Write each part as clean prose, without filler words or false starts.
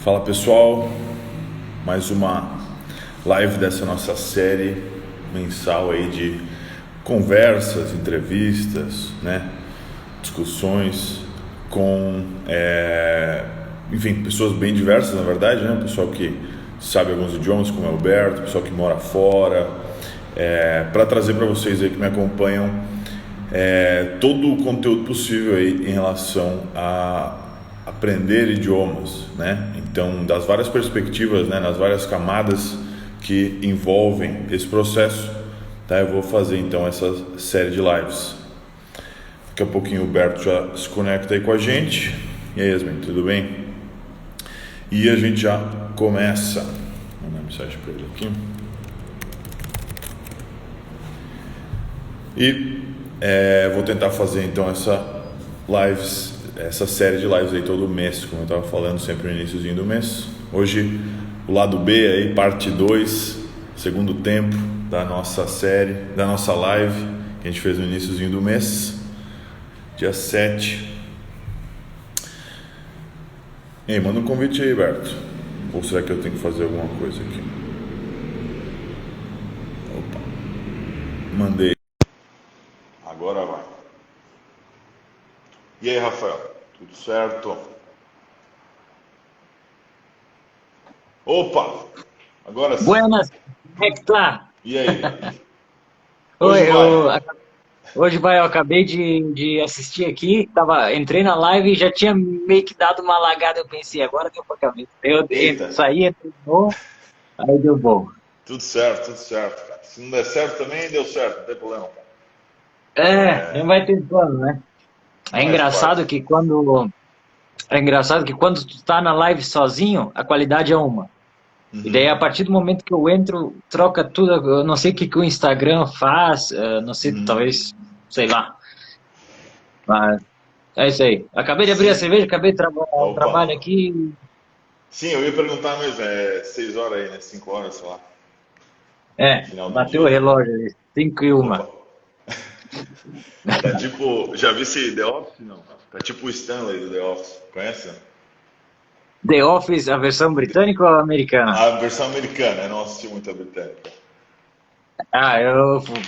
Fala pessoal, mais uma live dessa nossa série mensal aí de conversas, entrevistas, né? Discussões com, enfim, pessoas bem diversas na verdade, né? Pessoal que sabe alguns idiomas como é o Alberto, pessoal que mora fora, para trazer para vocês aí que me acompanham todo o conteúdo possível aí em relação a aprender idiomas, né? Então, das várias perspectivas, né, nas várias camadas que envolvem esse processo, tá? Eu vou fazer então essa série de lives. Daqui a pouquinho o Berto já se conecta aí com a gente. E aí, Yasmin, tudo bem? E a gente já começa. Vou mandar mensagem para ele aqui. E vou tentar fazer então essa série de lives aí todo mês, como eu estava falando, sempre no iniciozinho do mês. Hoje o lado B aí, parte 2, segundo tempo da nossa série, da nossa live que a gente fez no iniciozinho do mês, dia 7. Ei, manda um convite aí, Berto. Ou será que eu tenho que fazer alguma coisa aqui? Opa, mandei. Agora vai. E aí, Rafael? Tudo certo? Opa! Agora sim. Buenas, como é que tá? E aí? Oi, Hoje vai. hoje vai, eu acabei de assistir aqui, entrei na live e já tinha meio que dado uma lagada, eu pensei, agora deu pra cabeça. Eita, Saí, entrei de novo, aí deu bom. tudo certo, cara. Se não der certo também, deu certo, não tem problema, cara. Já vai tentando, né? É Faz engraçado parte. que quando, é engraçado que quando tu tá na live sozinho, a qualidade é uma. E daí, a partir do momento que eu entro, troca tudo. Eu não sei o que que o Instagram faz, não sei, talvez, sei lá. Mas é isso aí. Acabei de abrir a Sim. cerveja, acabei de o Opa. trabalho aqui. Sim, eu ia perguntar mesmo, 6 horas aí, né? 5 horas, sei lá, final do Bateu o dia. relógio ali, 5 e Opa. uma. Tá tipo, já vi esse The Office? Não. Tá tipo o Stanley do The Office, conhece? The Office, a versão britânica ou a americana? A versão americana, eu não assisti muito a britânica.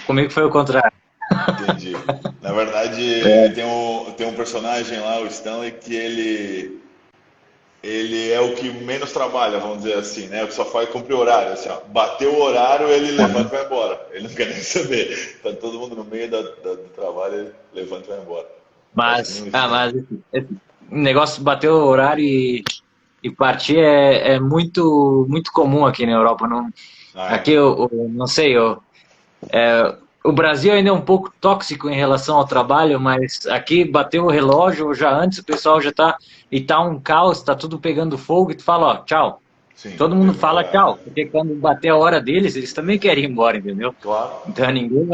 Comigo foi o contrário. Entendi. Na verdade, É, tem um personagem lá, o Stanley, que ele é o que menos trabalha, vamos dizer assim, né? O que só faz cumprir horário. Assim, ó, bateu o horário, ele levanta e vai embora. Ele não quer nem saber. Tá todo mundo no meio do trabalho, ele levanta e vai embora. Parece que nem mas, um ah, Stanley. mas esse negócio de bater o horário e partir é muito comum aqui na Europa. Não, Ah, aqui é? não sei, o Brasil ainda é um pouco tóxico em relação ao trabalho, mas aqui bateu o relógio já antes, o pessoal já tá, e tá um caos, tá tudo pegando fogo, e tu fala, ó, tchau. Sim, Todo mundo fala tchau, porque quando bater a hora deles, eles também querem ir embora, entendeu? claro. Então ninguém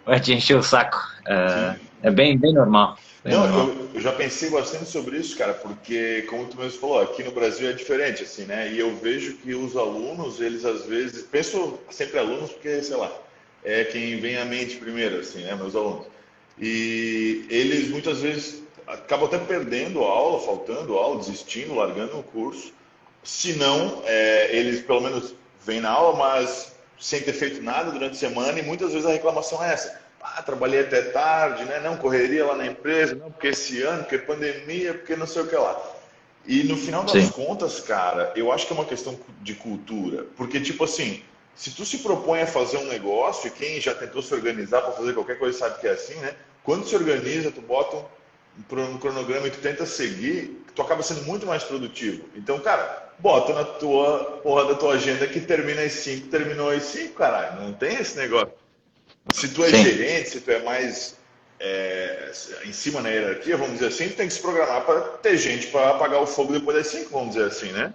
vai te encher o saco. Sim. É bem normal, bem Não, normal. eu já pensei bastante sobre isso, cara, porque, como tu mesmo falou, aqui no Brasil é diferente, assim, né? E eu vejo que os alunos, eles às vezes, penso sempre alunos porque, sei lá, é quem vem à mente primeiro, assim, né? Meus alunos. E eles muitas vezes acabam até perdendo a aula, faltando aula, desistindo, largando o curso. Se não, eles pelo menos vêm na aula, mas sem ter feito nada durante a semana, e muitas vezes a reclamação é essa. Ah, trabalhei até tarde, né? Não, correria lá na empresa, não, porque esse ano, porque pandemia, porque não sei o que lá. E no final das Sim, contas, cara, eu acho que é uma questão de cultura. Porque, tipo assim, se tu se propõe a fazer um negócio, e quem já tentou se organizar para fazer qualquer coisa sabe que é assim, né? Quando se organiza, tu bota um cronograma e tu tenta seguir, tu acaba sendo muito mais produtivo. Então, cara, bota na tua porra da tua agenda que termina às 5, terminou às 5, caralho. Não tem esse negócio. Se tu é sim. gerente, se tu é mais em cima na hierarquia, vamos dizer assim, tu tem que se programar para ter gente para apagar o fogo depois das 5, vamos dizer assim, né?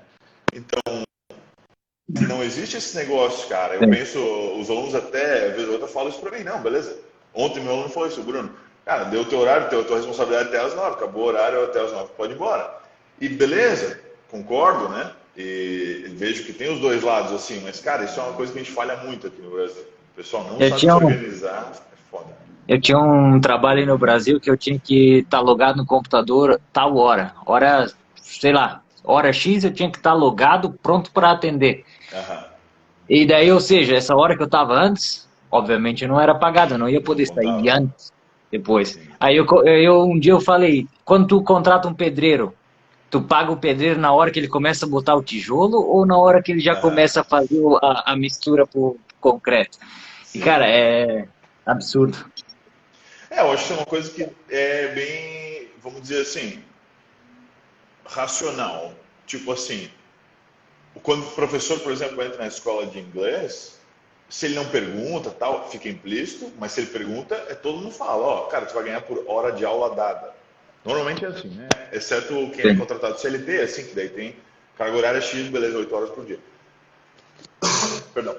Não existe esse negócio, cara. Eu Sim. penso, os alunos até, às vezes ou outra, falam isso para mim. Não, beleza. Ontem meu aluno falou isso, Bruno. Cara, deu o teu horário, tua responsabilidade até as 9, acabou o horário até as 9, pode ir embora. E beleza, concordo, né? E vejo que tem os dois lados, assim, mas, cara, isso é uma coisa que a gente falha muito aqui no Brasil. O pessoal não Eu sabe tinha se um, organizar, é foda. eu tinha um trabalho aí no Brasil que eu tinha que estar logado no computador tal hora. Hora, sei lá. hora X eu tinha que estar logado, pronto para atender. Aham. E daí, ou seja, essa hora que eu estava antes, obviamente não era pagada, não ia Não poder sair contava. antes, depois. Sim. Aí um dia eu falei, quando tu contrata um pedreiro, tu paga o pedreiro na hora que ele começa a botar o tijolo ou na hora que ele já Aham. começa a fazer a mistura pro concreto? E, Sim. cara, é absurdo. Eu acho que é uma coisa que é bem, vamos dizer assim, racional. Tipo assim, quando o professor, por exemplo, entra na escola de inglês, se ele não pergunta, tal, fica implícito, mas se ele pergunta, todo mundo fala, ó, cara, tu vai ganhar por hora de aula dada. Normalmente é assim, né? Exceto quem é Sim. contratado CLT, é assim, que daí tem carga horária X, beleza, 8 horas por dia. Perdão.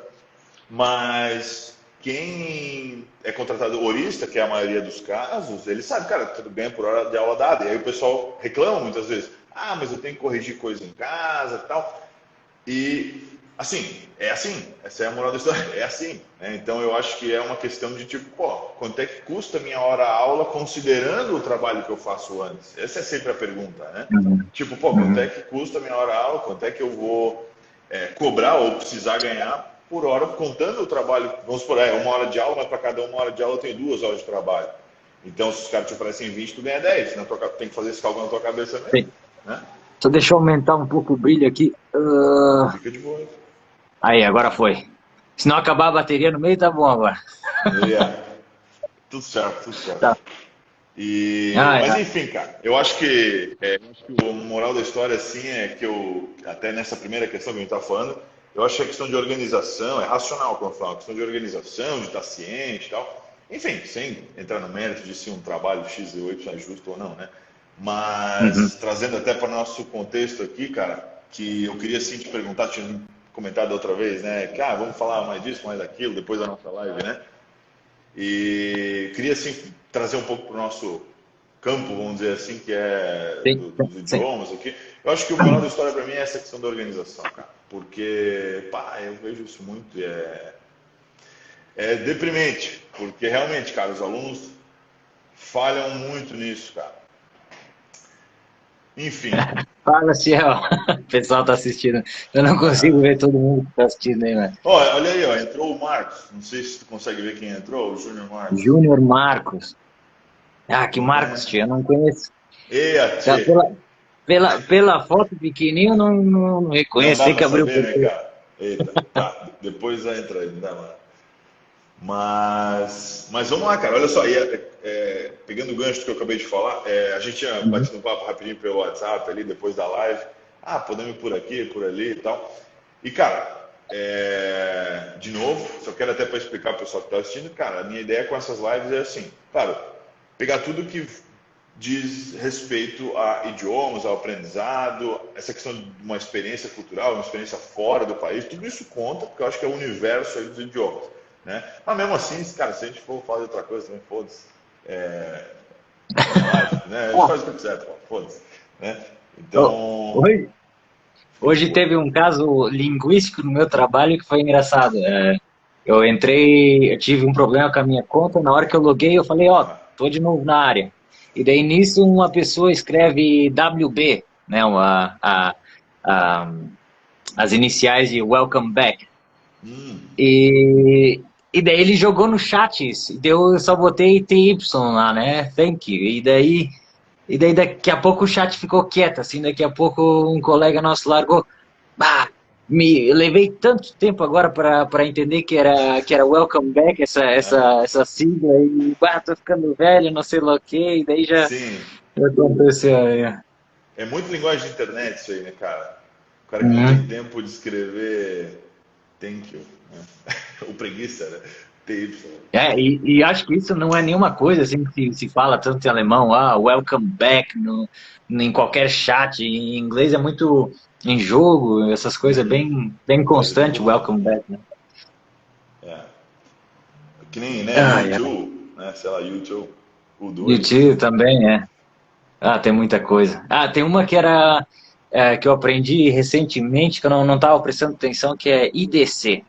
Mas quem é contratado horista, que é a maioria dos casos, ele sabe, cara, tudo bem por hora de aula dada. E aí o pessoal reclama muitas vezes, ah, mas eu tenho que corrigir coisa em casa e tal. E assim, essa é a moral da história, é assim. Né? Então eu acho que é uma questão de tipo, pô, quanto é que custa a minha hora aula considerando o trabalho que eu faço antes? Essa é sempre a pergunta, né? Uhum. Tipo, pô, quanto é Uhum. que custa a minha hora aula? Quanto é que eu vou cobrar ou precisar ganhar por hora, contando o trabalho? Vamos supor, uma hora de aula, mas para cada uma hora de aula eu tenho 2 horas de trabalho. Então, se os caras te oferecem 20, tu ganha 10. Tem que fazer esse cálculo na tua cabeça mesmo, Sim. né? Só deixa eu aumentar um pouco o brilho aqui. Fica de boa. Aí, agora foi. Se não acabar a bateria no meio, tá bom agora. Yeah. Tudo certo, tudo certo. Tá. Ah, Mas é. enfim, cara, eu acho que o moral da história assim é que até nessa primeira questão que a gente tá falando, eu acho que a questão de organização é racional, como eu falo, a questão de organização, de estar ciente e tal. Enfim, sem entrar no mérito de se um trabalho X e Y é justo ou não, né? Uhum. Mas trazendo até para o nosso contexto aqui, cara, que eu queria sim te perguntar, tinha comentado outra vez, né? Que vamos falar mais disso, mais daquilo, depois da nossa live, né? E queria assim trazer um pouco para o nosso campo, vamos dizer assim, que é Sim, dos sim. idiomas aqui. Eu acho que o moral da história para mim é essa questão da organização, cara. Porque, pá, eu vejo isso muito e é deprimente. Porque realmente, cara, os alunos falham muito nisso, cara. Enfim. Fala, Ciel. O pessoal tá assistindo. Eu não consigo ver todo mundo que tá assistindo aí, mano. Olha aí, ó, entrou o Marcos. Não sei se tu consegue ver quem entrou, o Júnior Marcos. Júnior Marcos. Ah, que Não Marcos, conhece? tia, eu não conheço. E a Tá, Tchê. pela foto pequenininha eu não Não reconheço. dá Tem para que abrir o saber, né, perfil. cara? Eita, tá. Depois entra aí, não dá mais. Mas vamos lá, cara. Olha só, pegando o gancho que eu acabei de falar, a gente tinha Uhum. batido um papo rapidinho pelo WhatsApp ali depois da live. Ah, podemos ir por aqui, por ali e tal. E, cara, de novo, só quero até para explicar para o pessoal que está assistindo, cara, a minha ideia com essas lives é assim, claro, pegar tudo que diz respeito a idiomas, ao aprendizado, essa questão de uma experiência cultural, uma experiência fora do país, tudo isso conta, porque eu acho que é o universo aí dos idiomas, né? Mas mesmo assim, cara, se a gente for falar de outra coisa também, foda-se. É, é uma live, né? A gente faz o que quiser, pô, foda-se, né? Ó, Então, Hoje, fica de hoje boa. teve um caso linguístico no meu trabalho que foi engraçado. Eu entrei, eu tive um problema com a minha conta. Na hora que eu loguei, eu falei, ó, Ah, tô de novo na área. E daí nisso uma pessoa escreve WB, né, a- as iniciais de Welcome Back. hum, E daí ele jogou no chat isso. E daí eu só botei TY lá, né? Thank you. E daí daqui a pouco o chat ficou quieto, assim, daqui a pouco um colega nosso largou. Bah, me levei tanto tempo agora para entender que era welcome back essa sigla e tô ficando velho, não sei lá o quê, e daí sim. já aconteceu aí. É muito linguagem de internet isso aí, né, cara? O cara que não tem Uhum. tempo de escrever thank you, né? O preguiça, né? TY. E acho que isso não é nenhuma coisa assim que se fala tanto em alemão, welcome back em qualquer chat. Em inglês é muito em jogo, essas coisas Uhum. bem Mais de constante, boa. welcome back, né? É. Que nem, né, Ah, YouTube, né? Sei lá, YouTube, o 2. YouTube também, é. Tem muita coisa. Tem uma que era que eu aprendi recentemente, que eu não estava prestando atenção, que é IDC,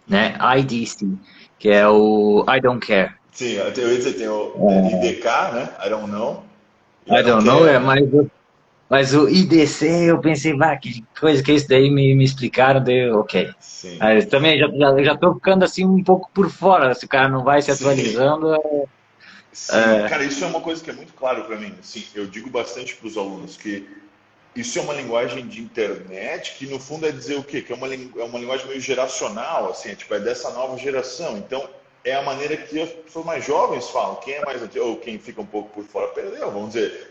né? IDC, que é o I don't care. Sim, eu ia dizer, tem o IDK, né? I don't know. E I I don't don't know care, é né? mais Mas o IDC, eu pensei, vá, que coisa que é isso daí, me explicaram, deu, ok. Sim, Aí, também já tô ficando assim um pouco por fora, se o cara não vai se sim. atualizando. Sim, cara, isso é uma coisa que é muito claro para mim. Assim, eu digo bastante para os alunos que isso é uma linguagem de internet que no fundo é dizer o quê? Que é uma linguagem meio geracional, assim, tipo, é dessa nova geração. Então, é a maneira que as pessoas mais jovens falam. Quem é mais antigo, ou quem fica um pouco por fora, perdeu, vamos dizer.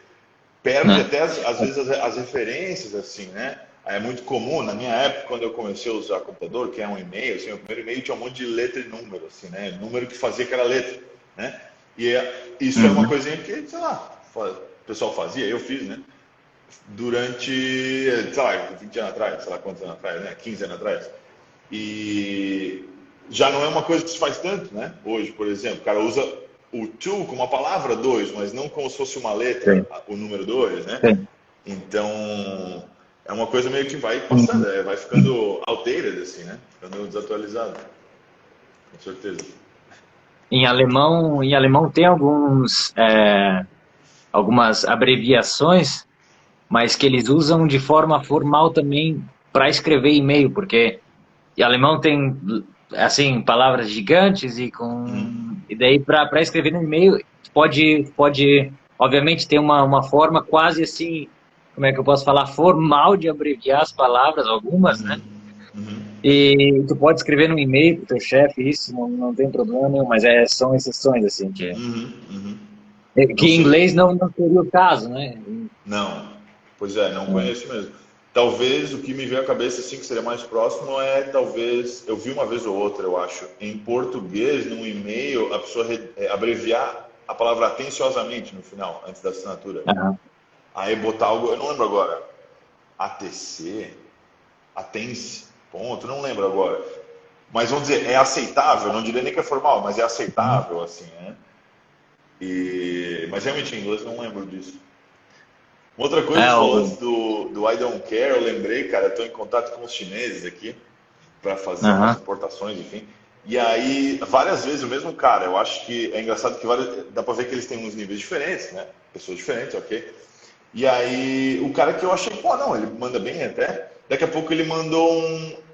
Perde Né? até, às vezes, as referências, assim, né? É muito comum, na minha época, quando eu comecei a usar computador, que é um e-mail, assim, o primeiro e-mail tinha um monte de letra e número, assim, né? Número que fazia aquela letra, né? Isso era uma Uhum. coisinha que, sei lá, o pessoal fazia, eu fiz, né? Durante, sei lá, 20 anos atrás, sei lá quantos anos atrás, né? 15 anos atrás. E já não é uma coisa que se faz tanto, né? Hoje, por exemplo, o cara usa o to como uma palavra 2, mas não como se fosse uma letra, Sim, o número 2, né? sim. Então, é uma coisa meio que vai passando, Uhum. vai ficando outdated, assim, né? Ficando desatualizado, com certeza. Em alemão tem algumas abreviações, mas que eles usam de forma formal também para escrever e-mail, porque em alemão tem assim palavras gigantes e daí para escrever no e-mail pode obviamente ter uma forma quase assim, como é que eu posso falar, formal de abreviar as palavras, algumas, né? Uhum, uhum, E tu pode escrever no e-mail pro teu chefe, isso não tem problema nenhum, mas são exceções, assim, uhum, uhum. que Não em inglês sei. não seria o caso, né? Não. Pois é, não conheço mesmo. Talvez o que me veio à cabeça assim que seria mais próximo é talvez eu vi uma vez ou outra, eu acho, em português, num e-mail, a pessoa abreviar a palavra atenciosamente no final, antes da assinatura. Aham. Aí botar algo, eu não lembro agora, ATC, Atense, ponto, não lembro agora. Mas vamos dizer, é aceitável, não diria nem que é formal, mas é aceitável, assim, né? Mas realmente em inglês eu não lembro disso. Outra coisa, É, você falou o, antes do I don't care, eu lembrei, cara, estou em contato com os chineses aqui para fazer umas aham, importações, enfim. E aí, várias vezes o mesmo cara, eu acho que é engraçado que dá para ver que eles têm uns níveis diferentes, né? Pessoas diferentes, ok? E aí, o cara que eu achei, pô, não, ele manda bem até. Daqui a pouco ele mandou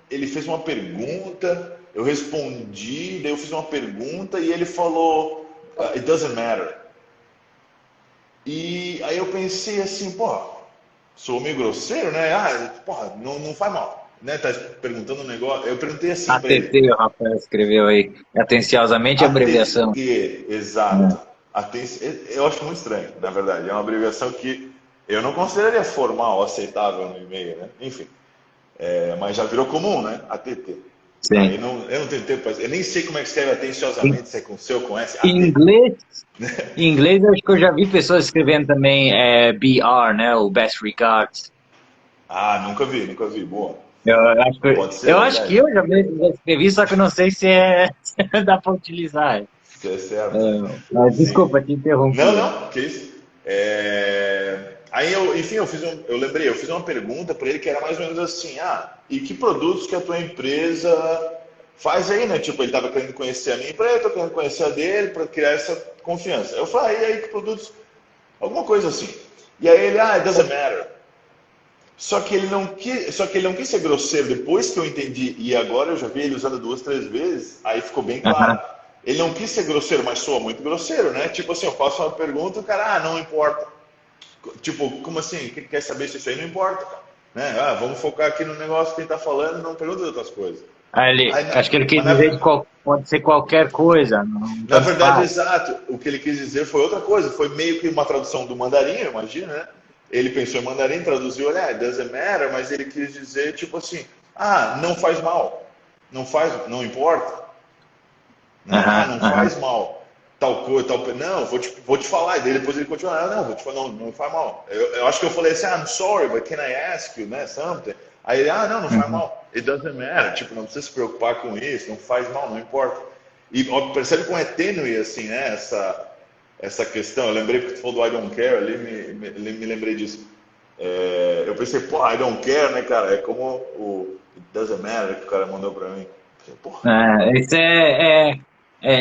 ele fez uma pergunta, eu respondi, daí eu fiz uma pergunta e ele falou, it doesn't matter. E aí eu pensei assim, pô, sou meio grosseiro, né? Ah, porra, não faz mal, né? Tá perguntando um negócio. Eu perguntei assim pra ATT, ele. o Rafael escreveu aí, atenciosamente a abreviação. ATT, exato. É. Eu acho muito estranho, na verdade. É uma abreviação que eu não consideraria formal, aceitável no e-mail, né? Enfim, mas já virou comum, né? ATT. Aí Sim. eu não tenho tempo pra... Eu nem sei como é que escreve Em, atenciosamente, se é com C ou com S. em AT. inglês, em inglês, eu acho que eu já vi pessoas escrevendo também BR, né? O Best Regards. Ah, nunca vi. Boa. Pode ser, Eu é acho que verdade. eu já escrevi, só que eu não sei se se dá para utilizar. Se é certo. Mas Sim. desculpa, te interrompi. Não, que isso. Aí enfim, eu lembrei, eu fiz uma pergunta para ele que era mais ou menos assim, e que produtos que a tua empresa faz aí, né? Tipo, ele estava querendo conhecer a minha empresa, eu tô querendo conhecer a dele para criar essa confiança. Eu falei, e aí que produtos? Alguma coisa assim. E aí ele, it doesn't matter. Só que ele não quis ser grosseiro. Depois que eu entendi, e agora eu já vi ele usando duas, três vezes, aí ficou bem claro. Aham, Ele não quis ser grosseiro, mas soa muito grosseiro, né? Tipo assim, eu faço uma pergunta e o cara, não importa. Tipo, como assim? Quer saber se isso aí não importa? Né? Vamos focar aqui no negócio que ele tá falando e não pergunta de outras coisas. Aí, acho que ele quis mas dizer pode ser qualquer coisa, na tanto verdade, faz. exato. O que ele quis dizer foi outra coisa. Foi meio que uma tradução do mandarim, eu imagino, né? Ele pensou em mandarim, traduziu, olha, it doesn't matter, mas ele quis dizer, tipo assim, não faz mal. Não importa. Né? Aham, Não aham, faz mal. Tal coisa, tal. Não, vou te falar. E daí depois ele continua, não, vou te falar, não faz mal. Eu acho que eu falei assim, I'm sorry, but can I ask you, né, something? Aí ele, não faz uhum. mal. It doesn't matter. Tipo, não precisa se preocupar com isso, não faz mal, não importa. E ó, percebe como é tênue, assim, né, essa questão. Eu lembrei porque tu falou do I don't care ali, me lembrei disso. Eu pensei, pô, I don't care, né, cara? É como o It doesn't matter que o cara mandou pra mim. Porra. Isso é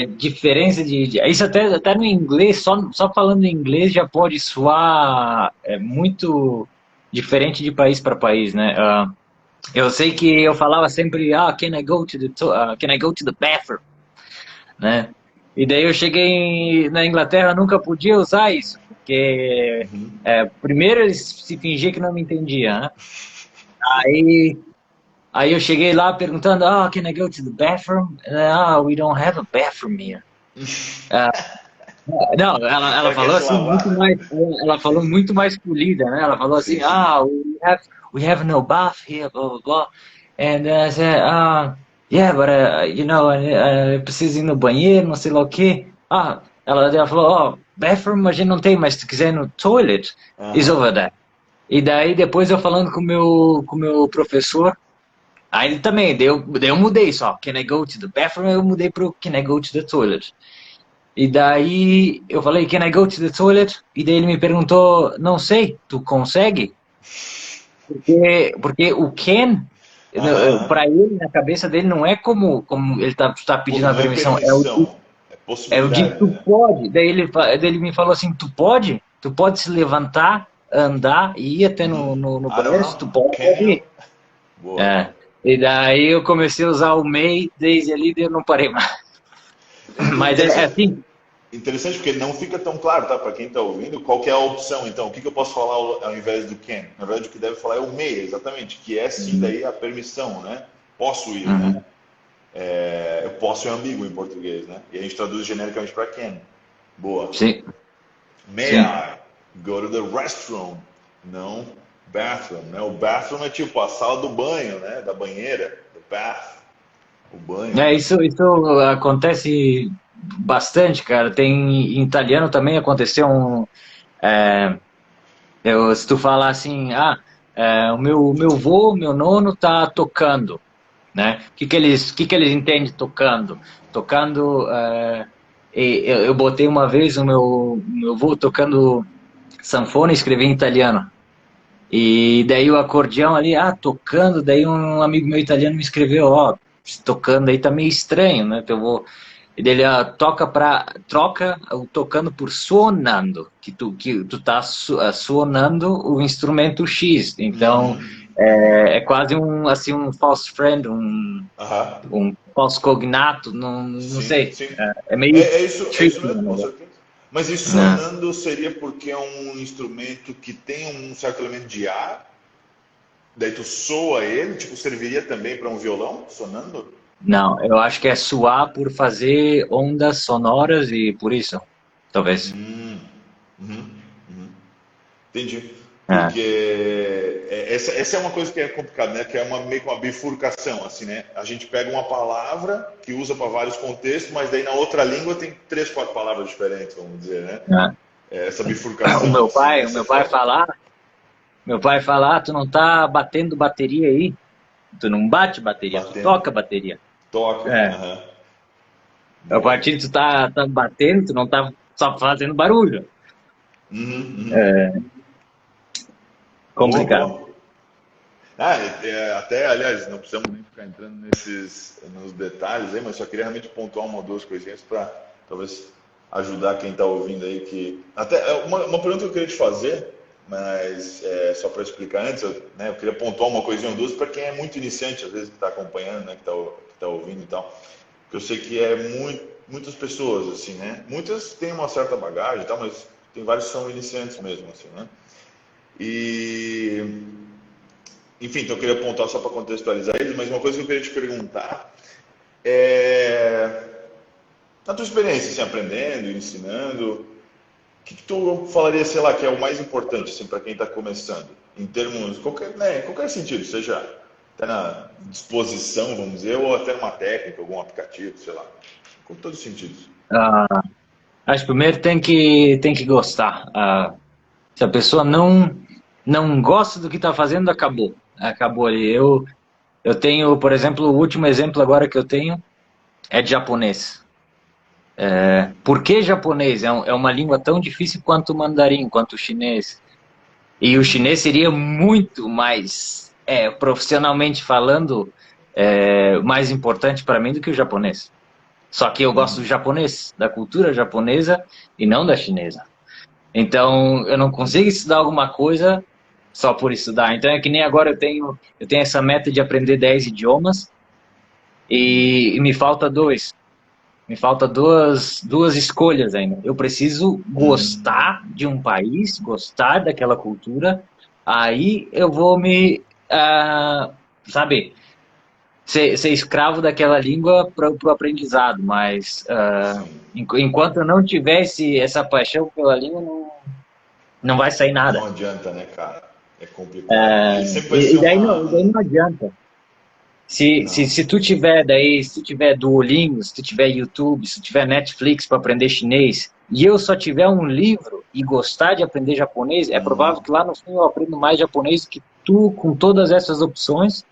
diferença Isso até no inglês, só falando em inglês já pode soar muito. diferente de país para país, né? Eu sei que eu falava sempre, can I go to the bathroom, né? E daí eu cheguei na Inglaterra, nunca podia usar isso, porque primeiro eles se fingiam que não me entendiam, né? Aí, aí eu cheguei lá perguntando, can I go to the bathroom? We don't have a bathroom here. Não, ela Ela quer falou se assim lavar, muito né? mais, ela falou muito mais polida, né? Ela falou Sim, assim, sim. we have no bath here, blah blah blah. And I said, yeah, but eu preciso ir no banheiro, não sei lá o quê. Ela falou, bathroom a gente não tem, mas se tu quiser ir no toilet, is Aham. over there. E daí depois eu falando com o meu professor, aí ele também, daí eu mudei só, can I go to the bathroom? Eu mudei pro can I go to the toilet. E daí eu falei, can I go to the toilet? E daí ele me perguntou, não sei, tu consegue? Porque o can, Aham, aham. para ele, na cabeça dele, não é como ele tá pedindo a Não é permissão, permissão, é é o de possibilidade, tu né? pode. Daí ele me falou assim, tu pode? Tu pode se levantar, andar e ir até no I don't banheiro, se tu know. pode, Can pode you? ir. Boa. É. E daí eu comecei a usar o may desde ali, daí eu não parei mais. Mas é Interessante, assim, interessante porque não fica tão claro, tá? Para quem está ouvindo, qual que é a opção, então. O que, que eu posso falar ao invés do can? Na verdade, o que deve falar é o may, exatamente, que é sim daí a permissão, né? Posso ir, né? uhum, Eu posso é ambíguo em português, né? E a gente traduz genericamente para can. Boa. sim, May sim. I go to the restroom? Não bathroom, né? O bathroom é tipo a sala do banho, né? Da banheira, the bath, o banho, né? Isso acontece bastante, cara. Tem em italiano também aconteceu é, se tu falar assim, o meu vô, meu nono tá tocando, né? O que que eles entendem tocando? Tocando, eu botei uma vez o meu vô tocando sanfona e escrevi em italiano. E daí o acordeão ali, tocando, daí um amigo meu italiano me escreveu, tocando aí tá meio estranho, né? Então eu vou. E dele, troca o tocando por suonando, que tu tá suonando o instrumento X. Então é quase assim um false friend, Aham. um falso cognato, não Sim, sei. sim. É meio É tricky, isso mesmo, com né? certeza. Mas isso É. sonando seria porque é um instrumento que tem um certo elemento de ar, daí tu soa ele, tipo, serviria também para um violão, sonando? Não, eu acho que é suar por fazer ondas sonoras e por isso, talvez. Uhum, uhum. Entendi. É. Porque essa é uma coisa que é complicada, né? Que é meio que uma bifurcação, assim, né? A gente pega uma palavra que usa para vários contextos, mas daí na outra língua tem três, quatro palavras diferentes, vamos dizer, né? É. Essa O bifurcação, meu assim, pai, o essa é meu pai foda. falar, tu não tá batendo bateria aí, tu não bate bateria, tu Batendo. toca bateria. Toca. É. Aham. A Boa. partir de tu tá batendo, tu não tá só fazendo barulho. Uhum. É Boa, complicado. boa. Até, aliás, não precisamos nem ficar entrando nos detalhes aí, mas só queria realmente pontuar uma ou duas coisinhas para talvez ajudar quem está ouvindo aí. Até uma pergunta que eu queria te fazer, mas só para explicar antes, eu queria pontuar uma coisinha ou duas para quem é muito iniciante, às vezes que está acompanhando, né, que tá ouvindo e tal. Porque eu sei que muitas pessoas, assim, né? Muitas têm uma certa bagagem e tal, mas tem vários que são iniciantes mesmo, assim, né? E enfim, então eu queria apontar só para contextualizar eles, mas uma coisa que eu queria te perguntar é, na tua experiência, assim, aprendendo, ensinando, o que tu falaria, sei lá, que é o mais importante, assim, para quem está começando, em termos, em qualquer sentido, seja até na disposição, vamos dizer, ou até numa técnica, algum aplicativo, sei lá, com todos os sentidos. Ah, acho que primeiro tem que gostar. Se a pessoa não gosta do que está fazendo, acabou ali. Eu tenho, por exemplo, o último exemplo agora que eu tenho é de japonês. Por que japonês? É uma língua tão difícil quanto o mandarim, quanto o chinês. E o chinês seria muito mais, profissionalmente falando, mais importante para mim do que o japonês. Só que eu gosto do japonês, da cultura japonesa e não da chinesa. Então, eu não consigo estudar alguma coisa só por estudar. Então é que nem agora eu tenho essa meta de aprender 10 idiomas e me falta dois. Me falta duas escolhas ainda. Eu preciso Hum, gostar de um país, gostar daquela cultura, aí eu vou sabe, ser escravo daquela língua para o aprendizado, mas sim. enquanto eu não tiver essa paixão pela língua, não vai sair nada. Não adianta, né, cara? É complicado. Ele sempre vai ser E daí não adianta. Não. Se tu tiver Duolingo, se tu tiver YouTube, se tu tiver Netflix para aprender chinês, e eu só tiver um livro e gostar de aprender japonês, é provável que lá no fim eu aprenda mais japonês que tu, com todas essas opções,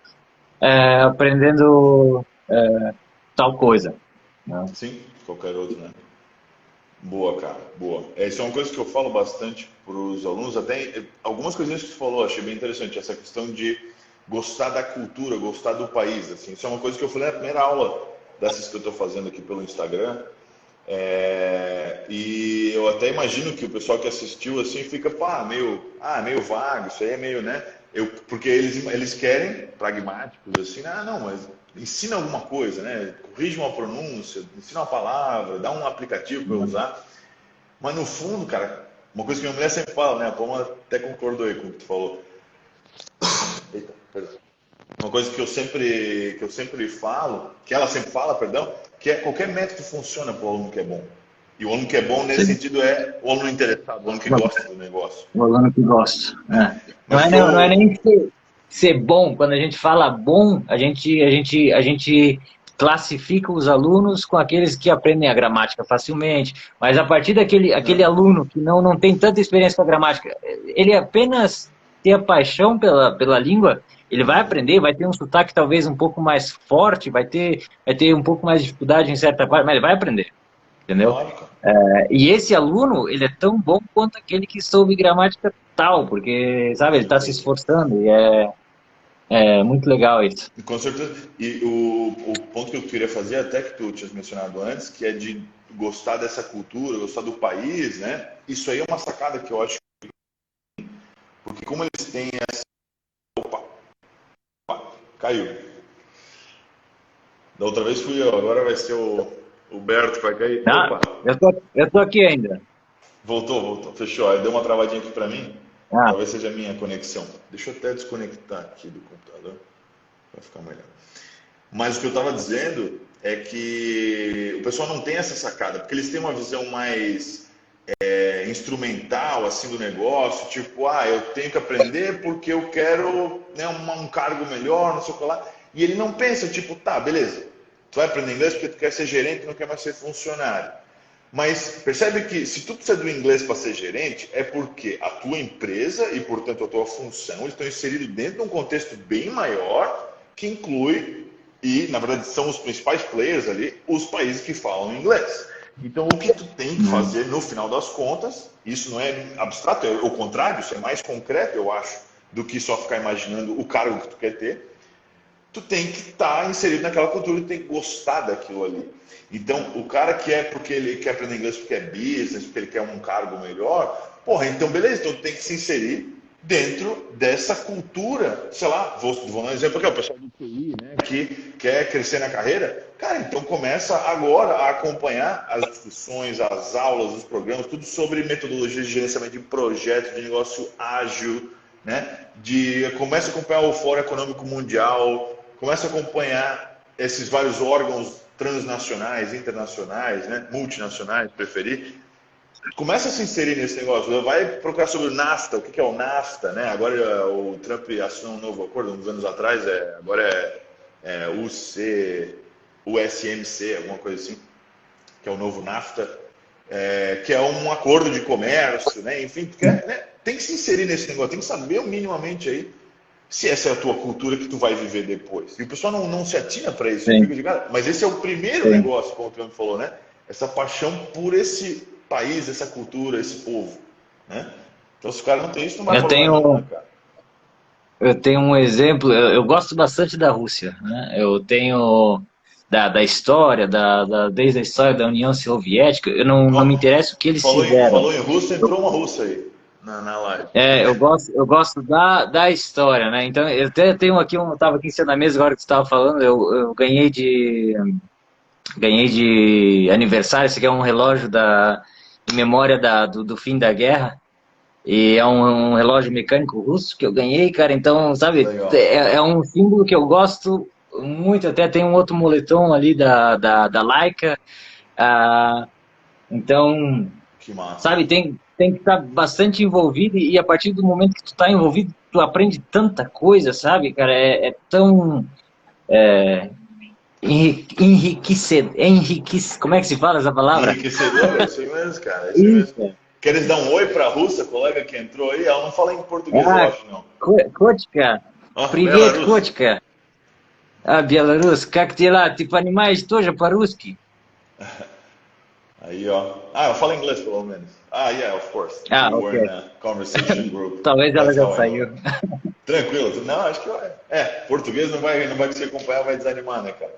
aprendendo tal coisa, né? Sim, qualquer outro, né? Boa, cara, boa. Isso é uma coisa que eu falo bastante para os alunos, até algumas coisinhas que você falou, achei bem interessante, essa questão de gostar da cultura, gostar do país, assim. Isso é uma coisa que eu falei na primeira aula dessas que eu estou fazendo aqui pelo Instagram. E eu até imagino que o pessoal que assistiu assim fica, pá, meio vago, isso aí é meio, né? Porque eles querem pragmáticos, assim, não, mas ensina alguma coisa, né? Corrige uma pronúncia, ensina uma palavra, dá um aplicativo para eu usar. Mas no fundo, cara, uma coisa que minha mulher sempre fala, né? A Paloma até concordou aí com o que tu falou. Eita, perdão. Uma coisa que eu sempre falo, que ela sempre fala, perdão, que é qualquer método funciona para o aluno que é bom. E o aluno que é bom nesse Sim. sentido é o aluno interessado, o aluno que gosta do negócio. O aluno que gosta. É. Mas o que Não é eu. nem ser bom. Quando a gente fala bom, a gente classifica os alunos com aqueles que aprendem a gramática facilmente. Mas a partir aquele Não, aluno que não tem tanta experiência com a gramática, ele apenas ter a paixão pela língua, ele vai aprender, vai ter um sotaque talvez um pouco mais forte, vai ter um pouco mais de dificuldade em certa parte, mas ele vai aprender, entendeu? claro, cara. E esse aluno, ele é tão bom quanto aquele que soube gramática tal, porque, sabe, ele está se Perfeito. esforçando e é muito legal isso. Com certeza. E o ponto que eu queria fazer, até que tu tinhas mencionado antes, que é de gostar dessa cultura, gostar do país, né? Isso aí é uma sacada que eu acho, porque como eles têm essa. Opa, caiu. Da outra vez fui eu, agora vai ser o Berto que vai cair. Ah, Opa, eu tô aqui ainda. voltou, fechou. Aí deu uma travadinha aqui para mim. Ah, Talvez seja a minha conexão. Deixa eu até desconectar aqui do computador para ficar melhor. Mas o que eu estava dizendo é que o pessoal não tem essa sacada, porque eles têm uma visão mais instrumental assim do negócio, tipo, eu tenho que aprender porque eu quero, né, um cargo melhor, não sei o que lá. E ele não pensa, tipo, tá, beleza, tu vai aprender inglês porque tu quer ser gerente e não quer mais ser funcionário. Mas percebe que se tu precisa do inglês para ser gerente, é porque a tua empresa e, portanto, a tua função eles estão inseridos dentro de um contexto bem maior que inclui, e na verdade são os principais players ali, os países que falam inglês. Então, o que tu tem que hum, fazer no final das contas, isso não é abstrato, é o contrário, isso é mais concreto, eu acho, do que só ficar imaginando o cargo que tu quer ter, tu tem que estar inserido naquela cultura, tu tem que gostar daquilo ali. Então, o cara que é porque ele quer aprender inglês porque é business, porque ele quer um cargo melhor, porra, então beleza, então tu tem que se inserir dentro dessa cultura, sei lá, vou dar um exemplo aqui, o pessoal do TI, né, que quer crescer na carreira, cara, então começa agora a acompanhar as discussões, as aulas, os programas, tudo sobre metodologias de gerenciamento de projetos, de negócio ágil, né, começa a acompanhar o Fórum Econômico Mundial, começa a acompanhar esses vários órgãos transnacionais, internacionais, né, multinacionais, preferir, começa a se inserir nesse negócio, vai procurar sobre o NAFTA, o que é o NAFTA, né? Agora o Trump assinou um novo acordo, uns anos atrás, agora é USMC, alguma coisa assim, que é o novo NAFTA, que é um acordo de comércio, né? Enfim, né? Tem que se inserir nesse negócio, tem que saber minimamente aí se essa é a tua cultura que tu vai viver depois. E o pessoal não se atina para isso. Eu sim, fico de cara, mas esse é o primeiro sim. negócio, como o Trump falou, né? Essa paixão por esse país, essa cultura, esse povo, né? Então, se o cara não tem isso, não vai Eu para lugar nenhum, tenho, né, cara? eu tenho um exemplo, eu gosto bastante da Rússia, né? Eu tenho da história, desde a história da União Soviética, eu não me Ó, interesso o que eles fizeram. falou em russo, entrou uma russa aí. na live. Eu gosto da história, né? Então, eu até tenho aqui eu tava aqui em cima da mesa agora que você estava falando, eu ganhei de aniversário, esse aqui é um relógio em memória do fim da guerra, e é um relógio mecânico russo que eu ganhei, cara, então, sabe, Legal. é um símbolo que eu gosto muito, até tem um outro moletom ali da Leica, ah, então, Que massa. sabe, tem que estar bastante envolvido e a partir do momento que tu está envolvido, tu aprende tanta coisa, sabe, cara, é tão como é que se fala essa palavra? Enriquecedor, é isso aí mesmo, cara. É isso aí mesmo. Isso. Queres dar um oi pra Rússia, colega que entrou aí? Ela não fala em português, eu Ah, acho, não. Котика, Ó, привет, Belarus. Котика. А, Беларусь, как дела? Ты понимаешь тоже по-русски? Aí, ó. Ah, eu falo inglês, pelo menos. Ah, yeah, of course. Ah, We were in ok. a conversation group. Talvez ela That's já how I know. saiu. Tranquilo. Não, acho que vai. Português não vai te acompanhar, vai desanimar, né, cara?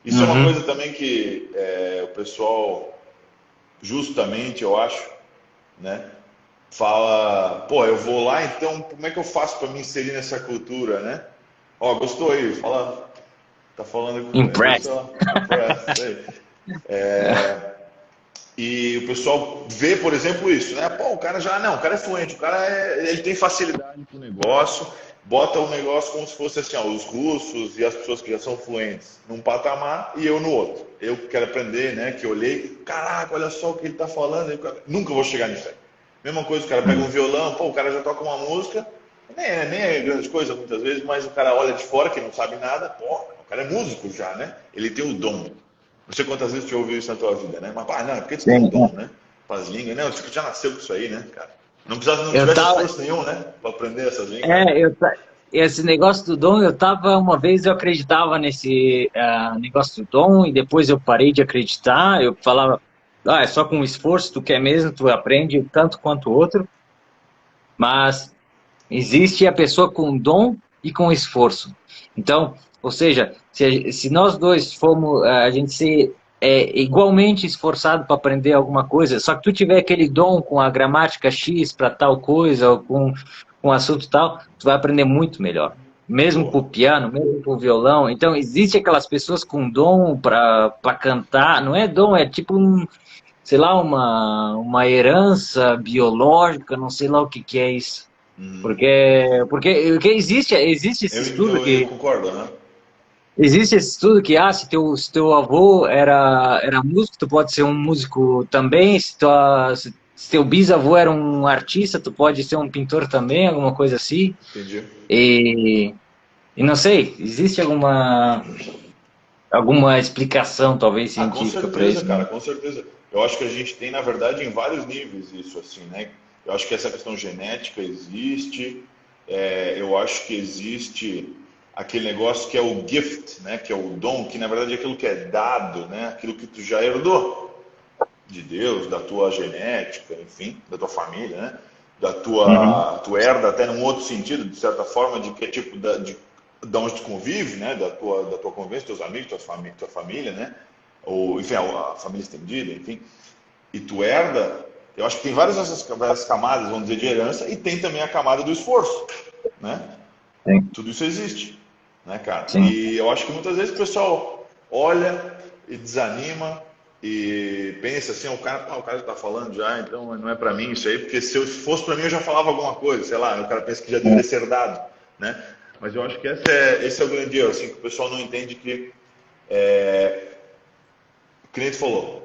Isso é uma Uhum. coisa também que o pessoal, justamente, eu acho, né? Fala, pô, eu vou lá, então como é que eu faço para me inserir nessa cultura, né? Ó, gostou aí? Fala, tá falando, Impressed. isso, ó, impressed, aí. E o pessoal vê, por exemplo, isso, né? Pô, o cara já, não, o cara é fluente, ele tem facilidade com o negócio, bota o negócio como se fosse assim, ó, os russos e as pessoas que já são fluentes num patamar e eu no outro. Eu que quero aprender, né? Que olhei, caraca, olha só o que ele tá falando, nunca vou chegar nisso aí. Mesma coisa, o cara pega um violão, pô, o cara já toca uma música, nem é grande coisa muitas vezes, mas o cara olha de fora, que não sabe nada, pô, o cara é músico já, né? Ele tem o dom. Não sei quantas vezes tu ouviu isso na tua vida, né? Mas, não, é porque tu tem o Sim. dom, né? Faz língua, né? Tu já nasceu com isso aí, né, cara? Não Eu tivesse tava, esforço nenhum, né? Pra aprender essas línguas. esse negócio do dom, uma vez eu acreditava nesse negócio do dom e depois eu parei de acreditar. Eu falava, é só com esforço, tu quer mesmo, tu aprende tanto quanto o outro. Mas existe a pessoa com dom e com esforço. Então, ou seja, se nós dois formos a gente ser igualmente esforçado para aprender alguma coisa, só que tu tiver aquele dom com a gramática X para tal coisa, ou com um assunto tal, tu vai aprender muito melhor. Mesmo para Boa. o piano, mesmo para o violão. Então, existe aquelas pessoas com dom para cantar. Não é dom, é tipo sei lá, uma herança biológica, não sei lá o que é isso. Porque existe esse estudo Eu que concordo, né? se teu avô era músico, tu pode ser um músico também, se teu bisavô era um artista, tu pode ser um pintor também, alguma coisa assim. Entendi. E, e não sei, existe alguma explicação, talvez, Ah, com científica para certeza, isso, cara, né? com certeza. Eu acho que a gente tem, na verdade, em vários níveis isso, assim, né? Eu acho que essa questão genética existe, eu acho que existe aquele negócio que é o gift, né? Que é o dom, que na verdade é aquilo que é dado, né? Aquilo que tu já herdou de Deus, da tua genética, enfim, da tua família, né? Uhum. Tu herda até num outro sentido, de certa forma, de que tipo de onde tu convive, né? Da tua convivência, teus amigos, tua família, né? Ou, enfim, a família estendida, enfim. E tu herda, eu acho que tem várias camadas, vamos dizer, de herança, e tem também a camada do esforço, né? Sim, Tudo isso existe, né, cara? sim. E eu acho que muitas vezes o pessoal olha e desanima e pensa assim, o cara já tá falando já, então não é para mim isso aí, porque se eu fosse para mim eu já falava alguma coisa, sei lá, o cara pensa que já deveria ser dado, né? Mas eu acho que esse é o grande erro, assim, que o pessoal não entende que o cliente falou.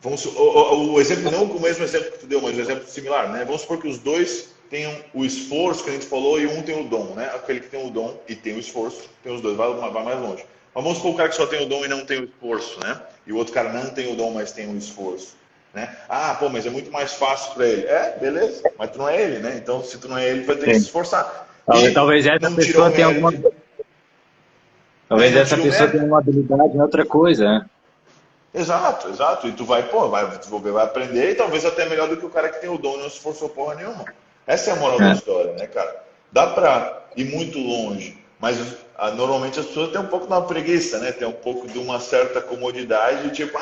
O exemplo, não o mesmo exemplo que tu deu, mas um exemplo similar, né? Vamos supor que os dois tenham o esforço que a gente falou e um tem o dom, né? Aquele que tem o dom e tem o esforço, tem os dois, vai mais longe. Mas vamos supor o cara que só tem o dom e não tem o esforço, né? E o outro cara não tem o dom, mas tem o esforço, né? Ah, pô, mas é muito mais fácil para ele. Beleza, mas tu não é ele, né? Então, se tu não é ele, vai ter que se Sim. esforçar. Talvez, E talvez essa não tira o pessoa tenha alguma, mérito, né? E talvez não essa tira o pessoa tenha mérito. uma habilidade em outra coisa, né? Exato, exato. E tu vai desenvolver, vai aprender e talvez até melhor do que o cara que tem o dom e não se esforçou porra nenhuma. Essa é a moral da É. história, né, cara? Dá pra ir muito longe, mas normalmente as pessoas têm um pouco de uma preguiça, né? Tem um pouco de uma certa comodidade, tipo,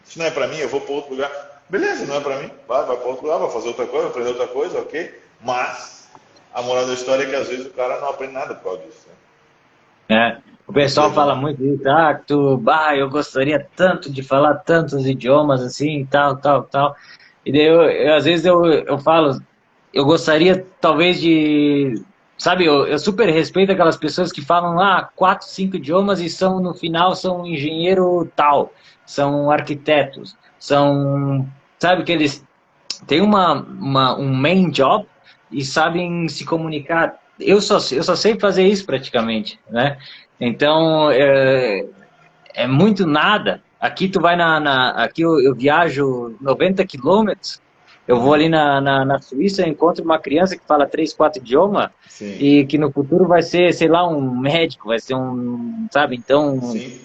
isso não é pra mim, eu vou para outro lugar. beleza, não é pra mim. Vai para outro lugar, vai fazer outra coisa, vai aprender outra coisa, ok. Mas a moral da história é que às vezes o cara não aprende nada por causa disso, né? É, o Ou pessoal seja, fala muito isso, eu gostaria tanto de falar tantos idiomas assim, tal, tal, tal. E daí às vezes eu falo, eu gostaria talvez de, sabe, eu super respeito aquelas pessoas que falam quatro, cinco idiomas e são no final são engenheiro tal, são arquitetos, são, sabe que eles têm um main job e sabem se comunicar. Eu só sei fazer isso praticamente, né? Então, é muito nada. Aqui tu vai aqui eu viajo 90 quilômetros, eu vou ali na Suíça, eu encontro uma criança que fala três, quatro idiomas sim, e que no futuro vai ser, sei lá, um médico, vai ser um, sabe? Então, sim.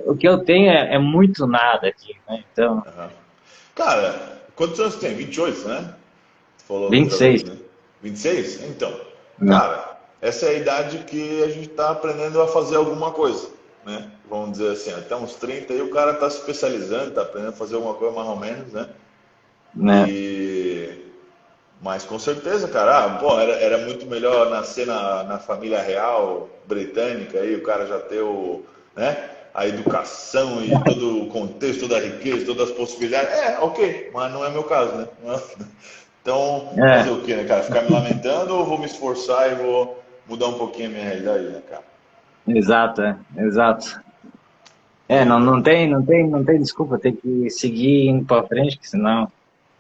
o que eu tenho é muito nada aqui, né? Então, Aham. Cara, quantos anos tem? 28, né? Tu falou da outra vez, 26. né? 26? Então, Né? cara, essa é a idade que a gente tá aprendendo a fazer alguma coisa, né? Vamos dizer assim, até uns 30 aí o cara tá se especializando, tá aprendendo a fazer alguma coisa mais ou menos, né? Né? E mas com certeza, cara, pô, era muito melhor nascer na família real britânica aí, o cara já ter né, a educação e todo o contexto, toda a riqueza, todas as possibilidades. É, ok, mas não é meu caso, né? Então, fazer É, o quê, né, cara? Ficar me lamentando ou vou me esforçar e vou mudar um pouquinho a minha realidade, né, cara? exato, exato. E aí, meu irmão? Não tem desculpa, tem que seguir indo para frente, que senão.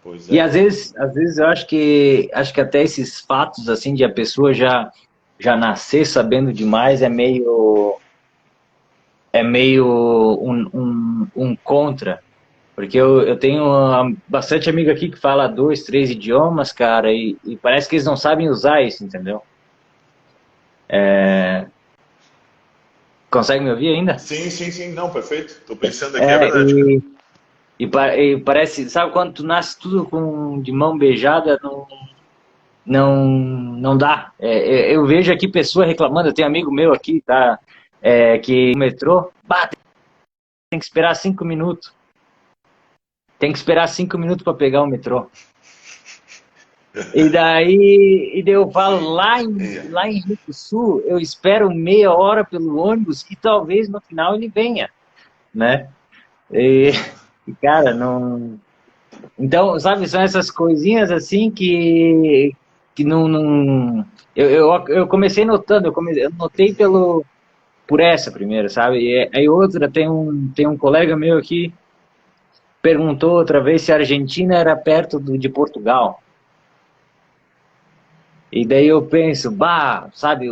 Pois E é. às vezes eu acho que até esses fatos assim de a pessoa já nascer sabendo demais é meio um contra, porque eu tenho bastante amigo aqui que fala dois, três idiomas, cara, e parece que eles não sabem usar isso, entendeu? Consegue me ouvir ainda? Sim, sim, sim, não, perfeito. Tô pensando aqui, é É, verdade, cara. e parece, sabe quando tu nasce tudo de mão beijada, não dá. Eu vejo aqui pessoa reclamando, eu tenho amigo meu aqui, tá? Que o metrô, tem que esperar 5 minutos. Tem que esperar 5 minutos para pegar o metrô. E daí eu falo, Sim. lá em Rio do Sul, eu espero meia hora pelo ônibus e talvez no final ele venha, né? E, e cara, não. Então, sabe, são essas coisinhas assim que não. Eu comecei notando, eu notei por essa primeiro, sabe? E aí outra, tem um colega meu aqui perguntou outra vez se a Argentina era perto de Portugal. E daí eu penso, sabe,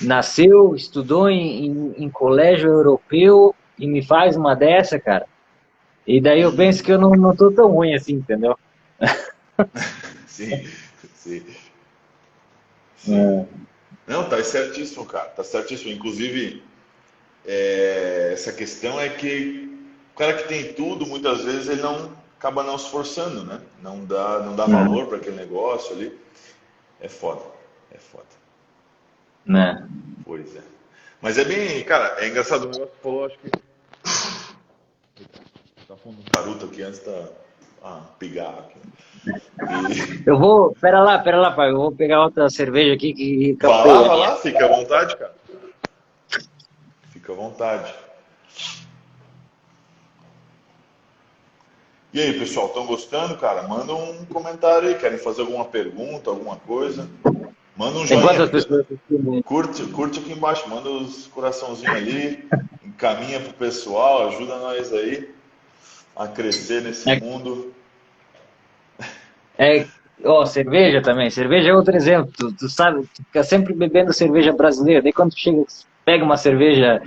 nasceu, estudou em colégio europeu e me faz uma dessa, cara. E daí eu penso que eu não tô tão ruim assim, entendeu? Sim, sim, sim. É, Não, tá certíssimo, cara. Tá certíssimo. Inclusive, essa questão é que o cara que tem tudo, muitas vezes ele não acaba não se esforçando, né? Não dá valor para aquele negócio ali. É foda, é foda. né? Pois é. Mas é bem, cara, é engraçado o negócio que falou, acho que tá falando um charuto aqui antes da pigar aqui. E Pera lá, pai, eu vou pegar outra cerveja aqui que acabou a vai minha. lá, fica à vontade, cara. Fica à vontade. E aí, pessoal, estão gostando, cara? Manda um comentário aí, querem fazer alguma pergunta, alguma coisa? Manda um Tem joinha, quantas pessoas assistindo? curte aqui embaixo, manda os coraçãozinhos ali, encaminha pro pessoal, ajuda nós aí a crescer nesse mundo. É, ó, cerveja também. Cerveja é outro exemplo. Tu sabe, tu fica sempre bebendo cerveja brasileira. Daí quando tu chega, pega uma cerveja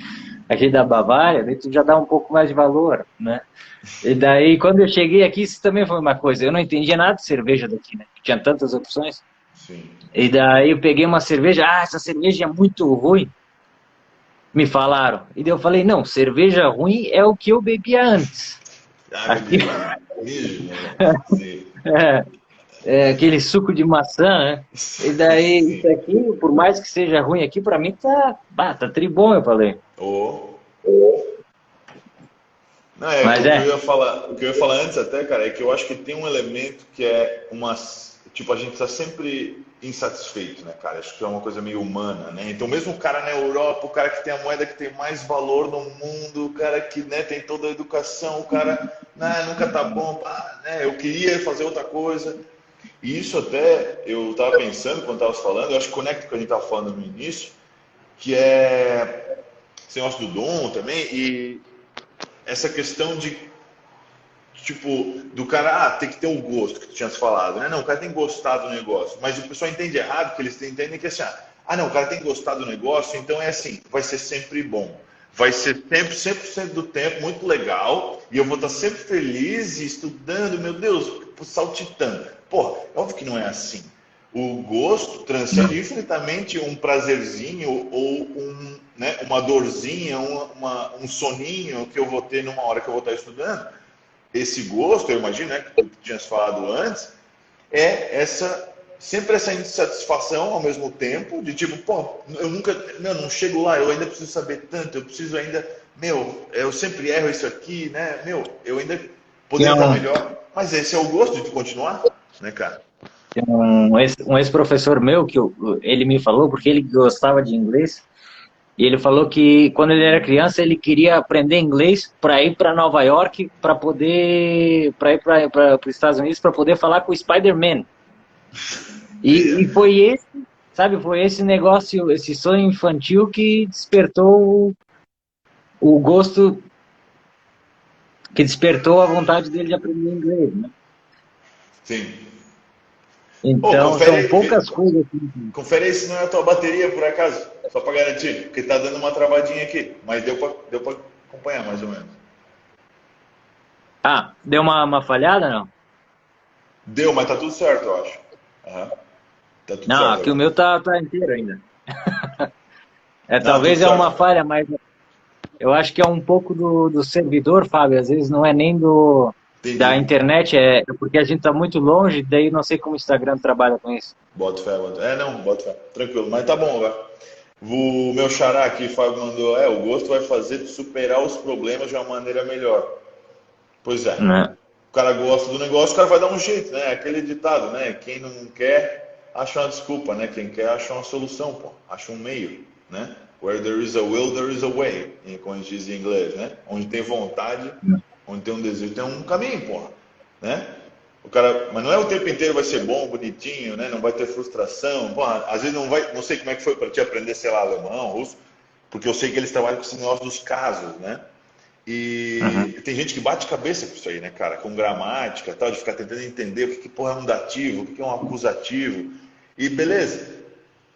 aqui da Bavária, daí tu já dá um pouco mais de valor, né? E daí quando eu cheguei aqui, isso também foi uma coisa. Eu não entendia nada de cerveja daqui, né? Tinha tantas opções. Sim. E daí eu peguei uma cerveja, essa cerveja é muito ruim. Me falaram. E daí eu falei, não, cerveja ruim é o que eu bebia antes. Água Aqui, de mijo, né? Sim. aquele suco de maçã, né? E daí, isso Sim. aqui, por mais que seja ruim aqui, pra mim tá tribom, eu falei. Oh, Não, Mas o que eu ia falar, o que eu ia falar antes até, cara, é que eu acho que tem um elemento que é tipo, a gente está sempre insatisfeito, né, cara? Acho que é uma coisa meio humana, né? Então, mesmo o cara na Europa, o cara que tem a moeda que tem mais valor no mundo, o cara que, né, tem toda a educação, o cara, né, nunca tá bom, pá, né? Eu queria fazer outra coisa. E isso até eu estava pensando quando estava falando, eu acho que conecta com o que a gente estava falando no início, que é esse negócio do dom também, e essa questão de, tipo, do cara, tem que ter um gosto, que tu tinhas falado, né? Não, o cara tem que gostar do negócio, mas o pessoal entende errado, que eles entendem que assim, não, o cara tem que gostar do negócio, então é assim, vai ser sempre bom. Vai ser sempre, 100% do tempo, muito legal, e eu vou estar sempre feliz e estudando, meu Deus, saltitando. Porra, é óbvio que não é assim. O gosto transcende infinitamente um prazerzinho ou né, uma dorzinha, um soninho que eu vou ter numa hora que eu vou estar estudando. Esse gosto, eu imagino, né, que tu tinhas falado antes, é sempre essa insatisfação ao mesmo tempo, de tipo, pô, eu nunca, não chego lá, eu ainda preciso saber tanto, eu preciso ainda, eu sempre erro isso aqui, né, eu ainda tinha poderia estar um, melhor, mas esse é o gosto de tu continuar, né, cara? tinha um ex-professor meu que ele me falou, porque ele gostava de inglês, e ele falou que quando ele era criança ele queria aprender inglês para ir para Nova York, para ir para os Estados Unidos para poder falar com o Spider-Man. E foi esse, sabe, foi esse negócio, esse sonho infantil que despertou o gosto, que despertou a vontade dele de aprender inglês, né? Sim. Ô, Então, são poucas coisas. confere aí se não é a tua bateria, por acaso, só para garantir, porque tá dando uma travadinha aqui, mas deu pra acompanhar mais ou menos. Ah, deu uma falhada, não? Deu, mas tá tudo certo, eu acho. Aham. Tá tudo Não, certo aqui o agora. meu tá inteiro ainda. Não, tudo Talvez é uma certo. falha, mas eu acho que é um pouco do servidor, Fábio. Às vezes não é nem da Entendi. internet, é porque a gente está muito longe, daí não sei como o Instagram trabalha com isso. Boto fé, boto. Não, boto fé. Tranquilo, mas tá bom agora. O meu xará aqui, Fábio, mandou, o gosto vai fazer tu superar os problemas de uma maneira melhor. Pois é. Né? O cara gosta do negócio, o cara vai dar um jeito, né? Aquele ditado, né? Quem não quer, acha uma desculpa, né? Quem quer, acha uma solução, pô. Acha um meio, né? Where there is a will, there is a way, como a gente diz em inglês, né? Onde tem vontade, onde tem um desejo, tem um caminho, porra, né? O cara, mas não é o tempo inteiro vai ser bom, bonitinho, né? Não vai ter frustração. Porra, às vezes não vai, não sei como é que foi para ti aprender, sei lá, alemão, russo, porque eu sei que eles trabalham com esse negócio dos casos, né? Uhum. E tem gente que bate cabeça com isso aí, né, cara? Com gramática, tal, de ficar tentando entender o que porra é um dativo, o que é um acusativo. E beleza.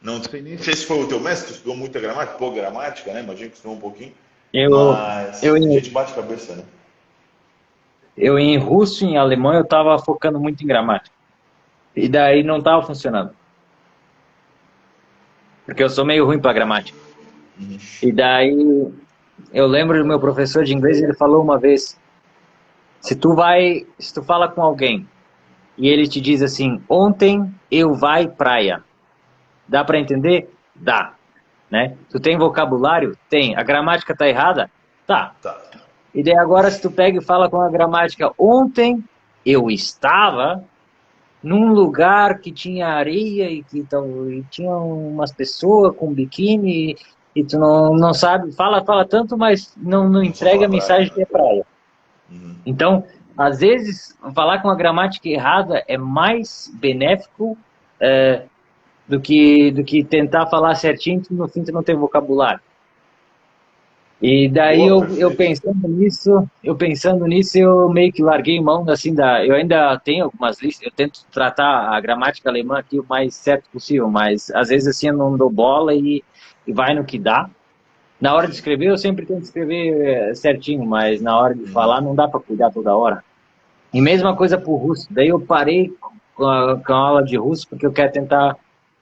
Não sei nem se esse foi o teu mestre, tu estudou muita gramática, pouca gramática, né? Imagino que estudou um pouquinho. Eu, Mas eu, tem em, gente que bate cabeça, né? eu em russo e em alemão eu estava focando muito em gramática. E daí não estava funcionando, porque eu sou meio ruim para gramática. E daí eu lembro do meu professor de inglês, ele falou uma vez, se tu fala com alguém e ele te diz assim, ontem eu vai praia, dá para entender? Dá, né? Tu tem vocabulário? Tem. A gramática tá errada? Tá. Tá. E daí agora se tu pega e fala com a gramática, ontem eu estava num lugar que tinha areia e tinha umas pessoas com biquíni e tu não sabe, fala tanto, mas não Não só entrega fala a praia, mensagem que né? é praia. Uhum. Então, às vezes, falar com a gramática errada é mais benéfico do que tentar falar certinho que no fim tu não tem vocabulário. E daí Boa, perfeito. eu pensando nisso, eu meio que larguei mão assim eu ainda tenho algumas listas, eu tento tratar a gramática alemã aqui o mais certo possível, mas às vezes assim eu não dou bola e vai no que dá. Na hora de Sim. escrever eu sempre tento escrever certinho, mas na hora de falar não dá para cuidar toda hora. E mesma coisa pro russo. Daí eu parei com a aula de russo porque eu quero tentar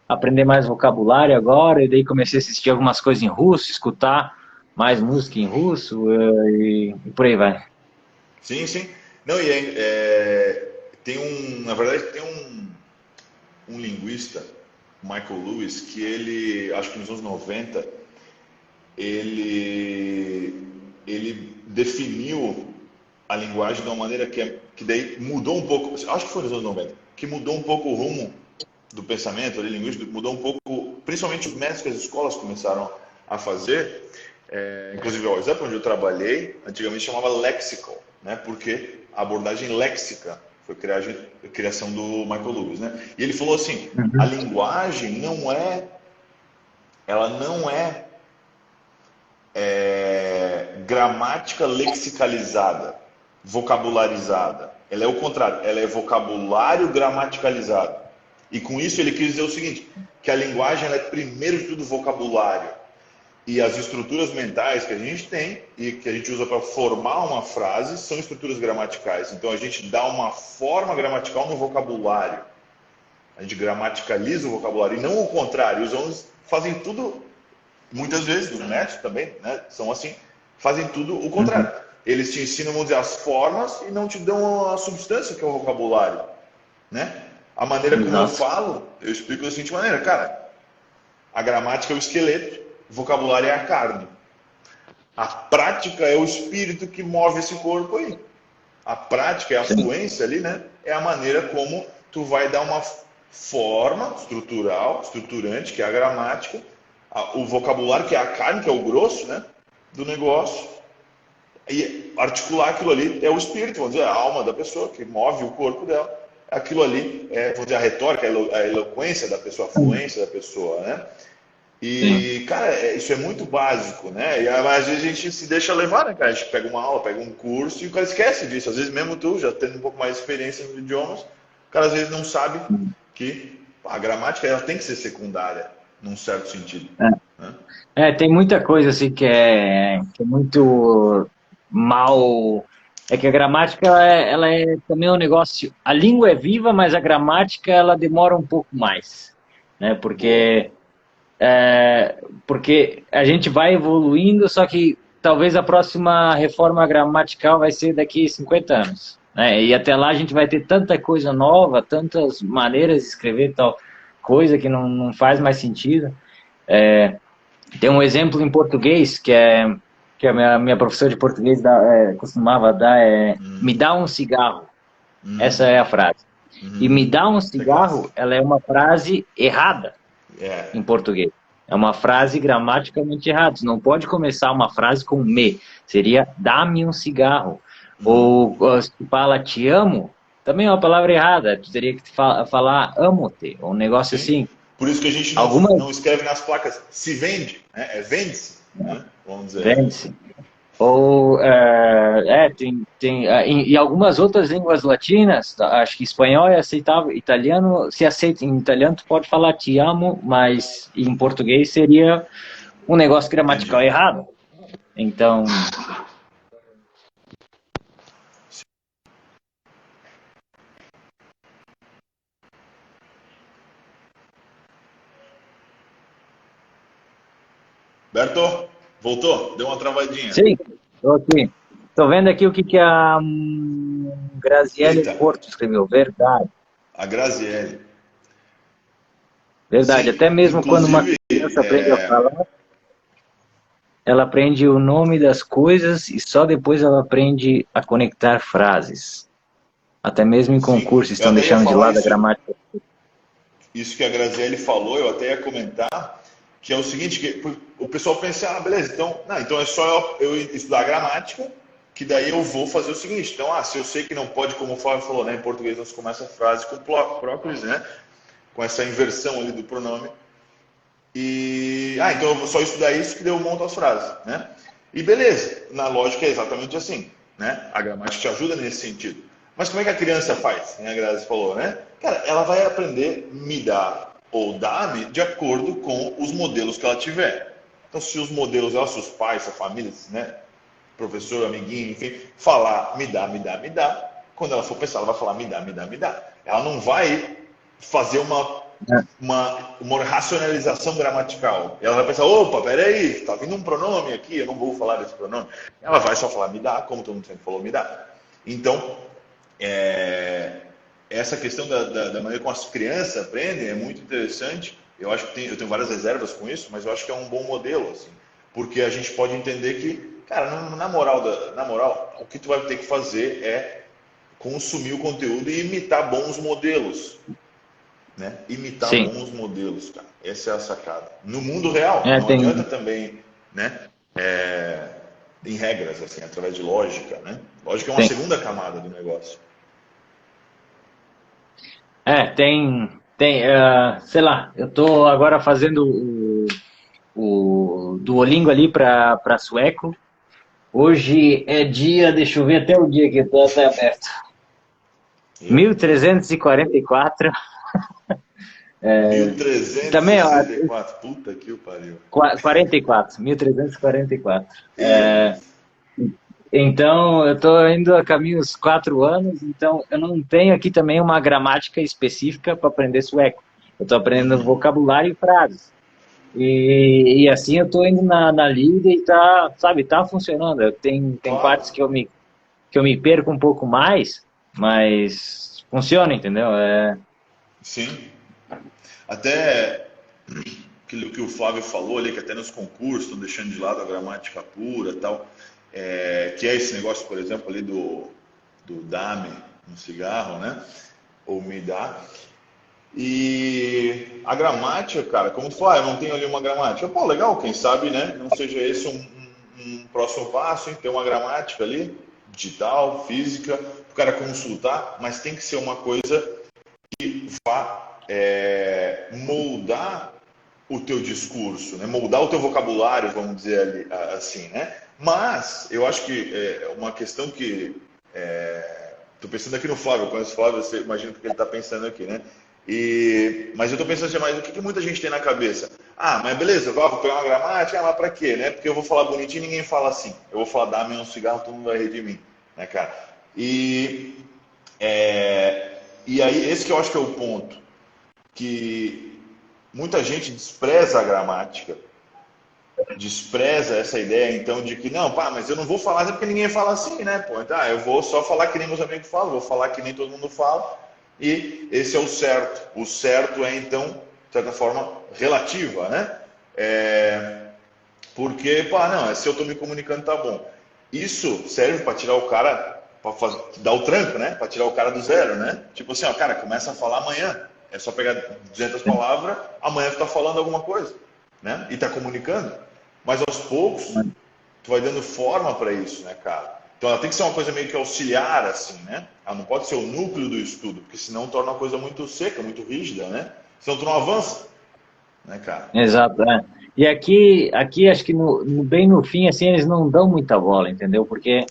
aprender mais vocabulário agora, e daí comecei a assistir algumas coisas em russo, escutar mais música em russo, e por aí vai. Sim, sim. Não, tem na verdade, tem um linguista, Michael Lewis, que ele, acho que nos anos 90 ele definiu a linguagem de uma maneira que daí mudou um pouco, acho que foi nos anos 90, que mudou um pouco o rumo do pensamento ali, linguístico, mudou um pouco, principalmente os mestres que as escolas começaram a fazer, inclusive o WhatsApp, onde eu trabalhei, antigamente chamava lexical, né? Porque a abordagem léxica foi a criação do Michael Lewis, né? E ele falou assim, a linguagem ela não é gramática lexicalizada, vocabularizada. Ela é o contrário, ela é vocabulário gramaticalizado. E com isso ele quis dizer o seguinte, que a linguagem ela é primeiro de tudo vocabulário. E as estruturas mentais que a gente tem e que a gente usa para formar uma frase são estruturas gramaticais. Então a gente dá uma forma gramatical no vocabulário. A gente gramaticaliza o vocabulário e não o contrário. Os homens fazem tudo, muitas vezes, os netos também, né, são assim, fazem tudo o contrário. Eles te ensinam, vamos dizer, as formas e não te dão a substância que é o vocabulário, né? A maneira como eu falo, eu explico da seguinte maneira, cara, a gramática é o esqueleto, o vocabulário é a carne. A prática é o espírito que move esse corpo aí. A prática é a fluência ali, né? É a maneira como tu vai dar uma forma estrutural, estruturante, que é a gramática, o vocabulário, que é a carne, que é o grosso, né? Do negócio. E articular aquilo ali é o espírito, vamos dizer, a alma da pessoa, que move o corpo dela. Aquilo ali é, vamos dizer, a retórica, a eloquência da pessoa, a fluência da pessoa, né? E, cara, isso é muito básico, né? E às vezes a gente se deixa levar, né, cara? A gente pega uma aula, pega um curso e o cara esquece disso. Às vezes mesmo tu, já tendo um pouco mais de experiência nos idiomas, o cara às vezes não sabe que a gramática ela tem que ser secundária, num certo sentido. Né? Tem muita coisa assim que é muito mal. É que a gramática ela é também um negócio. A língua é viva, mas a gramática ela demora um pouco mais, né? Porque a gente vai evoluindo, só que talvez a próxima reforma gramatical vai ser daqui a 50 anos, né? E até lá a gente vai ter tanta coisa nova, tantas maneiras de escrever tal coisa que não faz mais sentido. Tem um exemplo em português que a minha professora de português costumava dar, me dá um cigarro. Essa é a frase. E me dá um cigarro, ela é uma frase errada em português. É uma frase gramaticalmente errada. Você não pode começar uma frase com me. Seria dá-me um cigarro. Ou se fala te amo, também é uma palavra errada. Tu teria que falar amo-te. Um negócio assim. Por isso que a gente não escreve nas placas se vende, né? Vende-se, né? Vamos dizer. Vende-se. Ou, em algumas outras línguas latinas, acho que espanhol é aceitável, italiano se aceita, em italiano tu pode falar te amo, mas em português seria um negócio gramatical errado. Então... Berto, voltou? Deu uma travadinha. Sim, estou aqui. Estou vendo aqui o que a Graziele Porto escreveu. Verdade. A Graziele. Verdade. Sim, até mesmo quando uma criança aprende a falar, ela aprende o nome das coisas e só depois ela aprende a conectar frases. Até mesmo em concursos estão deixando de lado a gramática. Isso que a Graziele falou, eu até ia comentar, que é o seguinte, que o pessoal pensa, beleza, então é só eu estudar gramática, que daí eu vou fazer o seguinte, então, se eu sei que não pode, como o Flávio falou, né, em português nós começa a frase com própolis, né, com essa inversão ali do pronome, então eu vou só estudar isso que daí eu monto as frases, né, e beleza, na lógica é exatamente assim, né, a gramática te ajuda nesse sentido, mas como é que a criança faz, a Grazi falou, né, cara, ela vai aprender me dar ou dá-me de acordo com os modelos que ela tiver. Então, se os modelos, seus pais, sua família, né, professor, amiguinho, enfim, falar me dá, quando ela for pensar, ela vai falar me dá. Ela não vai fazer uma racionalização gramatical. Ela vai pensar, opa, peraí, tá vindo um pronome aqui, eu não vou falar desse pronome. Ela vai só falar me dá, como todo mundo sempre falou, me dá. Então, essa questão da maneira como as crianças aprendem é muito interessante. Eu acho que eu tenho várias reservas com isso, mas eu acho que é um bom modelo, assim, porque a gente pode entender que, cara, na moral, o que tu vai ter que fazer é consumir o conteúdo e imitar bons modelos, né? Imitar Sim. bons modelos, cara. Essa é a sacada. No mundo real, É, não tem. adianta também, né? Em regras, assim, através de lógica, né? Lógica é uma Tem. segunda camada do negócio. Sei lá, eu tô agora fazendo o Duolingo ali para sueco. Hoje é dia, deixa eu ver até o dia que tá até aberto. Eu? 1344. Também, ó, 1364. Puta que o pariu. 44, 1344. Isso. Então, eu estou indo a caminho dos 4 anos, então eu não tenho aqui também uma gramática específica para aprender sueco. Eu estou aprendendo Uhum. vocabulário e frases. E assim eu estou indo na lida e tá, sabe, tá funcionando. Tem partes Claro. que eu me perco um pouco mais, mas funciona, entendeu? Sim. Até aquilo que o Flávio falou ali, que até nos concursos estão deixando de lado a gramática pura e tal, que é esse negócio, por exemplo, ali do dame no cigarro, né? Ou me dá. E a gramática, cara, como tu fala, eu não tenho ali uma gramática. Pô, legal, quem sabe, né? Não seja esse um próximo passo, hein? Ter uma gramática ali, digital, física, o cara consultar, mas tem que ser uma coisa que vá moldar o teu discurso, né? Moldar o teu vocabulário, vamos dizer ali, assim, né? Mas eu acho que é uma questão que estou pensando aqui no Flávio, eu conheço o Flávio, você imagina o que ele está pensando aqui, né? Mas eu estou pensando assim, mas o que muita gente tem na cabeça? Ah, mas beleza, vou pegar uma gramática, mas para quê, né? Porque eu vou falar bonitinho e ninguém fala assim. Eu vou falar, dá-me um cigarro, todo mundo vai rir de mim, né, cara? E, e aí, esse que eu acho que é o ponto, que muita gente despreza a gramática, despreza essa ideia, então, de que, não, pá, mas eu não vou falar porque ninguém fala assim, né, pô? Então, eu vou só falar que nem meus amigos falam, vou falar que nem todo mundo fala, e esse é o certo. O certo é, então, de certa forma, relativa, né? Porque, pá, não, se eu estou me comunicando, tá bom. Isso serve para tirar o cara, para dar o tranco, né? Para tirar o cara do zero, né? Tipo assim, ó, cara, começa a falar amanhã. É só pegar 200 palavras, amanhã tu tá falando alguma coisa, né? E tá comunicando. Mas aos poucos, tu vai dando forma para isso, né, cara? Então ela tem que ser uma coisa meio que auxiliar, assim, né? Ela não pode ser o núcleo do estudo, porque senão torna uma coisa muito seca, muito rígida, né? Senão tu não avança, né, cara? Exato, é. E aqui acho que bem no fim, assim, eles não dão muita bola, entendeu? Porque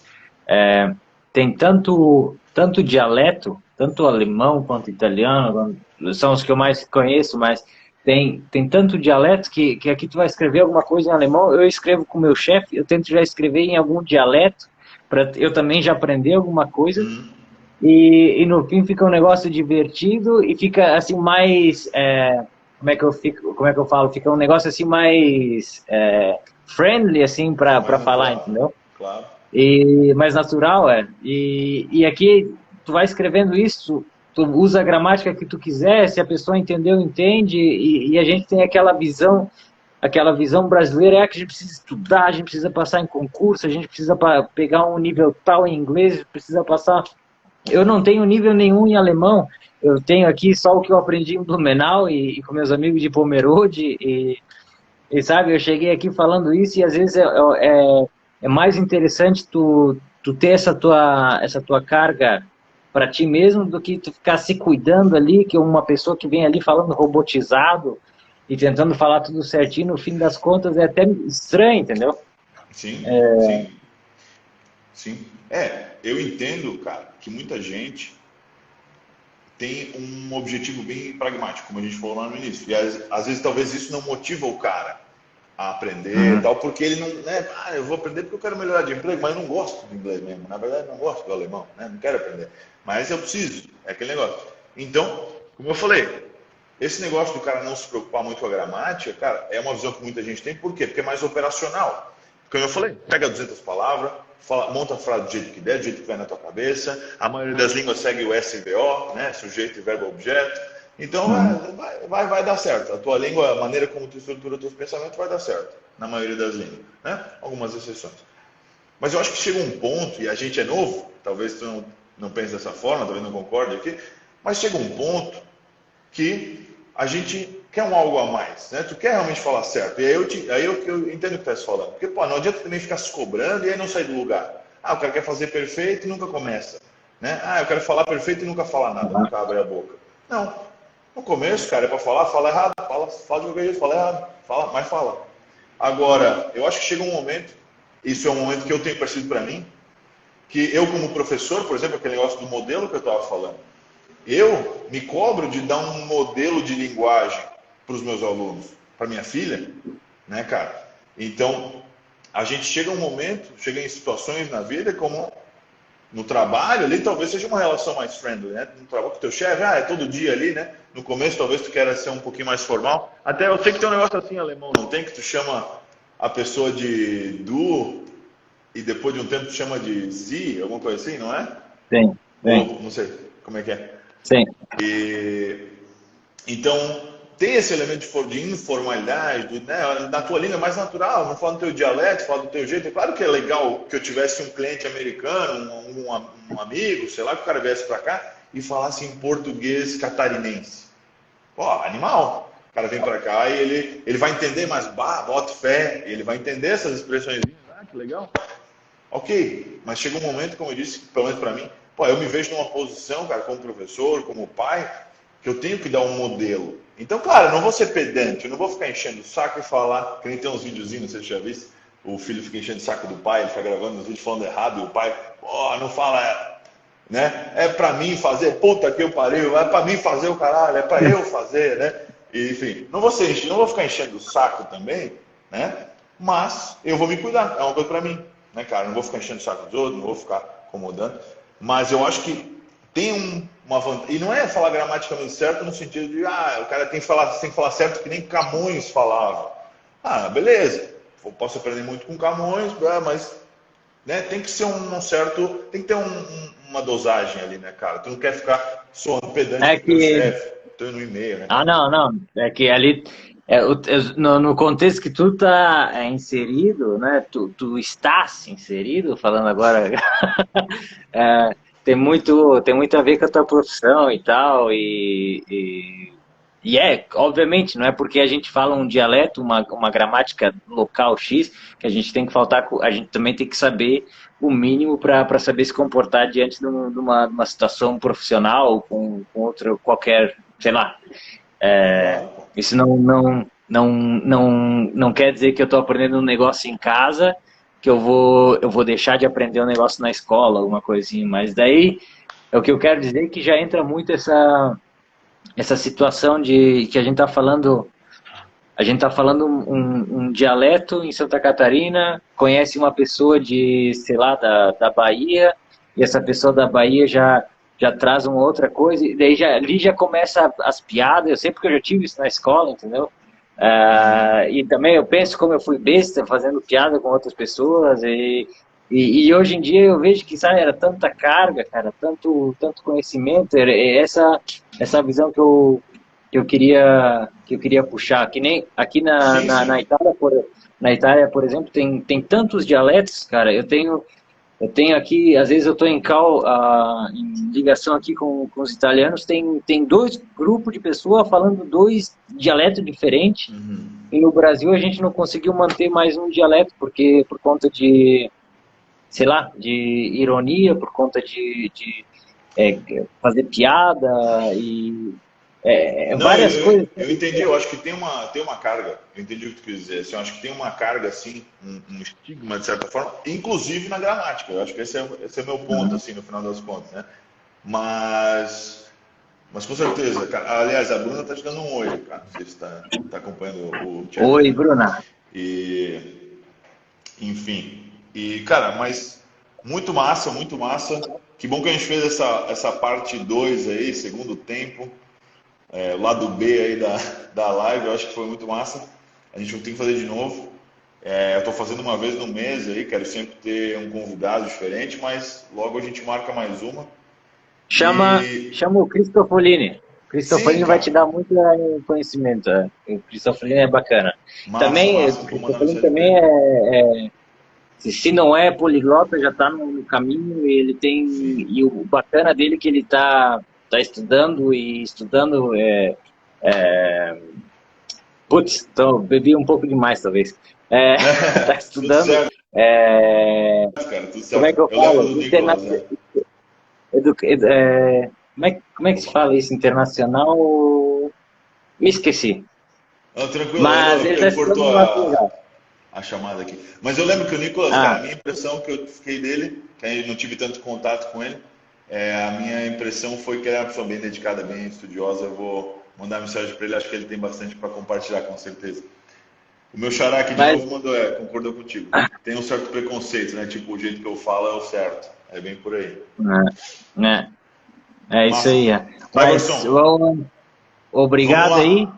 tem tanto dialeto, tanto alemão quanto italiano, são os que eu mais conheço, mas tem tanto dialeto que aqui tu vai escrever alguma coisa em alemão, eu escrevo com o meu chefe, eu tento já escrever em algum dialeto, para eu também já aprender alguma coisa, e no fim fica um negócio divertido e fica assim mais como é que eu falo? Fica um negócio assim mais friendly assim Mais para falar, natural, entendeu? claro. E mais natural, é. E aqui tu vai escrevendo isso, tu usa a gramática que tu quiser, se a pessoa entendeu, entende, e a gente tem aquela visão brasileira é que a gente precisa estudar, a gente precisa passar em concurso, a gente precisa pegar um nível tal em inglês, precisa passar. Eu não tenho nível nenhum em alemão. Eu tenho aqui só o que eu aprendi em Blumenau e com meus amigos de Pomerode. E sabe, eu cheguei aqui falando isso e às vezes é mais interessante tu ter essa tua carga para ti mesmo do que tu ficar se cuidando ali, que uma pessoa que vem ali falando robotizado e tentando falar tudo certinho, no fim das contas é até estranho, entendeu? Sim, sim, sim. Eu entendo, cara, que muita gente tem um objetivo bem pragmático, como a gente falou lá no início. E às vezes talvez isso não motiva o cara a aprender e Uhum. tal, porque ele não, né, eu vou aprender porque eu quero melhorar de emprego, mas eu não gosto do inglês mesmo. Na verdade, eu não gosto do alemão, né? Não quero aprender. Mas eu preciso, é aquele negócio. Então, como eu falei, esse negócio do cara não se preocupar muito com a gramática, cara, é uma visão que muita gente tem. Por quê? Porque é mais operacional. Como eu falei, pega 200 palavras, monta a frase do jeito que der, do jeito que vai na tua cabeça. A maioria das línguas segue o SVO, né? Sujeito, verbo, objeto. Então vai dar certo. A tua língua, a maneira como tu estrutura os teus pensamentos vai dar certo. Na maioria das línguas, né? Algumas exceções. Mas eu acho que chega um ponto, e a gente é novo, talvez tu não pense dessa forma, talvez não concorde aqui, mas chega um ponto que a gente quer um algo a mais, né? Tu quer realmente falar certo. E aí eu entendo o que tu estás falando. Porque, pô, não adianta também ficar se cobrando e aí não sair do lugar. Ah, o cara quer fazer perfeito e nunca começa. Né? Ah, eu quero falar perfeito e nunca falar nada, nunca abre a boca. Não. No começo, cara, é para falar, fala errado, fala de qualquer jeito, fala errado, fala, mas fala. Agora, eu acho que chega um momento, isso é um momento que eu tenho percebido para mim, que eu como professor, por exemplo, aquele negócio do modelo que eu estava falando, eu me cobro de dar um modelo de linguagem para os meus alunos, para minha filha, né, cara? Então, a gente chega um momento, chega em situações na vida, como no trabalho ali, talvez seja uma relação mais friendly, né? No trabalho com o teu chefe, é todo dia ali, né? No começo, talvez tu queira ser um pouquinho mais formal. Até eu sei que tem um negócio assim, alemão, não tem? Que tu chama a pessoa de du e depois de um tempo tu chama de sie, alguma coisa assim, não é? Sim, sim, Ou, não sei, como é que é? sim. E, então, tem esse elemento de informalidade, né? Na tua língua é mais natural, não fala no teu dialeto, fala do teu jeito. É claro que é legal que eu tivesse um cliente americano, um amigo, sei lá, que o cara viesse para cá e falasse em português catarinense. Pô, animal. O cara vem para cá e ele vai entender mais, bota fé, ele vai entender essas expressões. Ah, que legal. Ok, mas chega um momento, como eu disse, pelo menos para mim, pô, eu me vejo numa posição, cara, como professor, como pai, que eu tenho que dar um modelo. Então, claro, eu não vou ser pedante, eu não vou ficar enchendo o saco e falar, que nem tem uns videozinhos, não sei se você já viu, o filho fica enchendo o saco do pai, ele fica gravando os vídeos falando errado, e o pai, pô, não fala, né? É pra mim fazer, puta que eu pariu, é pra mim fazer o caralho, é pra eu fazer, né? E, enfim, não vou ficar enchendo o saco também, né? Mas eu vou me cuidar, é uma coisa pra mim, né, cara? Não vou ficar enchendo o saco dos outros, não vou ficar incomodando, mas eu acho que tem uma vantagem, e não é falar gramaticalmente certo no sentido de, o cara tem que falar certo que nem Camões falava. Ah, beleza, eu posso aprender muito com Camões, mas né, tem que ser um certo, tem que ter uma dosagem ali, né, cara? Tu não quer ficar soando pedante É pro teu que chefe, tô no e-mail, né? Ah, não, não. É que ali, no contexto que tu tá inserido, né? Tu estás inserido, falando agora, é, tem muito a ver com a tua profissão e tal, obviamente, não é porque a gente fala um dialeto, uma gramática local X, que a gente tem que faltar, a gente também tem que saber o mínimo para saber se comportar diante de uma situação profissional, com outro qualquer, sei lá. Claro, pô. Isso não quer dizer que eu estou aprendendo um negócio em casa, que eu vou deixar de aprender um negócio na escola, alguma coisinha. Mas daí, é o que eu quero dizer que já entra muito essa situação de que a gente está falando um dialeto em Santa Catarina, conhece uma pessoa de, sei lá, da Bahia, e essa pessoa da Bahia já traz uma outra coisa, e daí ali já começa as piadas, eu sei porque eu já tive isso na escola, entendeu? E também eu penso como eu fui besta fazendo piada com outras pessoas, e hoje em dia eu vejo que, sabe, era tanta carga, cara, tanto conhecimento, era essa visão que eu queria puxar, que nem aqui Sim, na sim. Itália, na Itália, por exemplo, tem tantos dialetos, cara, eu tenho aqui, às vezes eu estou em ligação aqui com os italianos, tem dois grupos de pessoas falando dois dialetos diferentes, Uhum. e no Brasil a gente não conseguiu manter mais um dialeto, porque por conta de, sei lá, de ironia, por conta fazer piada e Não, várias coisas. eu entendi, eu acho que tem uma carga, eu entendi o que tu quis dizer, assim, eu acho que tem uma carga, assim, um estigma, de certa forma, inclusive na gramática, eu acho que esse é o meu ponto, assim, no final das contas, né? Mas com certeza, cara, aliás, a Bruna tá te dando um oi, cara, não sei se tá acompanhando o chat Oi, ali, Bruna. e, enfim, e, cara, mas muito massa, que bom que a gente fez essa parte 2 aí, segundo tempo, o lado B aí da live, eu acho que foi muito massa. A gente não tem que fazer de novo. Eu estou fazendo uma vez no mês aí, quero sempre ter um convidado diferente, mas logo a gente marca mais uma. E Chama o Cristofolini. sim, Cristofolini vai te cara, dar muito conhecimento. O Cristofolini é bacana. massa, Também, massa, o vou mandar Cristofolini mensagem para também ele. Se não é poliglota, já está no caminho e ele tem. Sim. E o bacana dele é que ele tá estudando e estudando. Putz, então bebi um pouco demais, talvez. Tá Tudo estudando. certo, é, cara, tudo Como é certo. que eu Eu lembro falo? do Nicolas, né? Como é que se fala isso? Internacional? Me esqueci. Não, tranquilo, aí Mas não, ele porque está ele estudando cortou no nosso legal. a chamada aqui. Mas eu lembro que o Nicolas, cara, a Ah, minha impressão que eu fiquei dele, que aí eu não tive tanto contato com ele, a minha impressão foi que ele era uma pessoa bem dedicada, bem estudiosa. Eu vou mandar mensagem para ele, acho que ele tem bastante para compartilhar, com certeza. O meu xará aqui de mas. novo mandou, concordou contigo. Tem um certo preconceito, né? Tipo, o jeito que eu falo é o certo. É bem por aí. Né, é isso Massa. aí. Mas Cleberson, vamos obrigado aí. lá.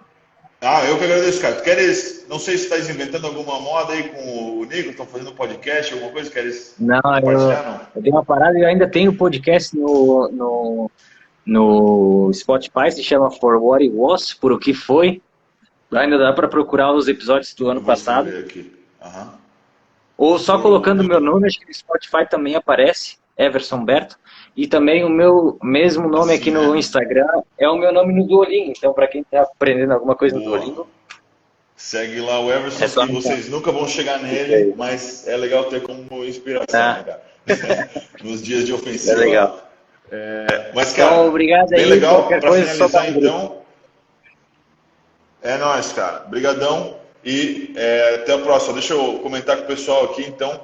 Ah, eu que agradeço, cara. Tu queres, não sei se estás inventando alguma moda aí com o Nico, estão fazendo podcast, alguma coisa, queres Não, compartilhar, não? eu dei uma parada e eu ainda tenho podcast no Spotify, se chama For What It Was, por o que foi. Ainda dá para procurar os episódios do ano Eu vou passado. escrever aqui. Aham. Ou só For colocando meu what... nome, acho que no Spotify também aparece, Everson Berto. E também o meu mesmo nome Assim aqui no mesmo. Instagram é o meu nome no Duolingo. Então, para quem está aprendendo alguma coisa no Boa. Duolingo, Segue lá o é Everson, só que me vocês nunca vão chegar isso nele, aí. mas é legal ter como inspiração, né, Tá, cara? Nos dias de é ofensiva legal. lá. Mas, Então, cara, obrigado bem aí. legal. Qualquer Para coisa, só dá finalizar, um grito. então, é nóis, cara. Brigadão e até a próxima. Deixa eu comentar com o pessoal aqui, então.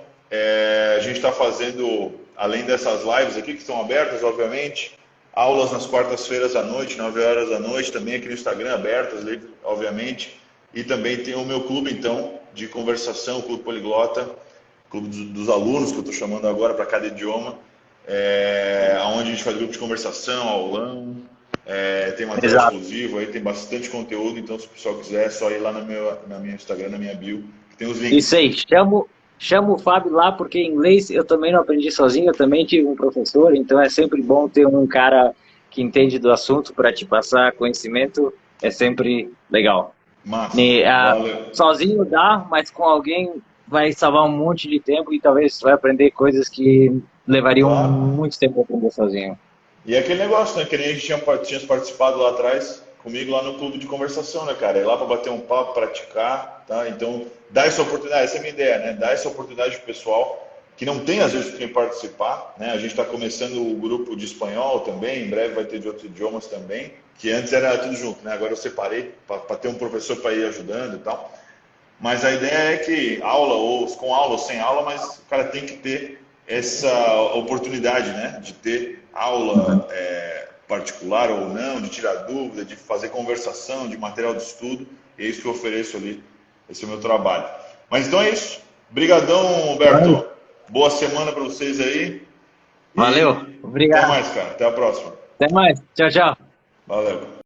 A gente está fazendo, além dessas lives aqui, que estão abertas, obviamente, aulas nas quartas-feiras à noite, 9 horas da noite, também aqui no Instagram, abertas, obviamente. E também tem o meu clube, então, de conversação, o Clube Poliglota, clube dos alunos, que eu estou chamando agora para cada idioma, onde a gente faz grupo de conversação, aulão, tem material Exato. exclusivo, aí tem bastante conteúdo, então se o pessoal quiser, é só ir lá na minha Instagram, na minha bio, que tem os Isso links. aí. Chamo o Fábio lá, porque inglês eu também não aprendi sozinho, eu também tive um professor, então é sempre bom ter um cara que entende do assunto para te passar conhecimento, é sempre legal. Massa, valeu. Sozinho dá, mas com alguém vai salvar um monte de tempo e talvez vai aprender coisas que levariam Claro. muito tempo a aprender sozinho. E é aquele negócio, né? Que nem a gente tinha participado lá atrás, comigo lá no clube de conversação, né, cara? Ir lá para bater um papo, praticar, tá? Então, dá essa oportunidade, essa é a minha ideia, né? Dá essa oportunidade pro pessoal que não tem, às vezes, quem participar, né? A gente está começando o grupo de espanhol também, em breve vai ter de outros idiomas também, que antes era tudo junto, né? Agora eu separei para ter um professor para ir ajudando e tal. Mas a ideia é que aula, ou com aula ou sem aula, mas o cara tem que ter essa oportunidade, né? De ter aula particular ou não, de tirar dúvida, de fazer conversação, de material de estudo. E é isso que eu ofereço ali. Esse é o meu trabalho. Mas então é isso. Brigadão, Humberto. Boa semana para vocês aí. Valeu, E até obrigado. mais, cara. Até a próxima. Até mais. Tchau, tchau. Valeu.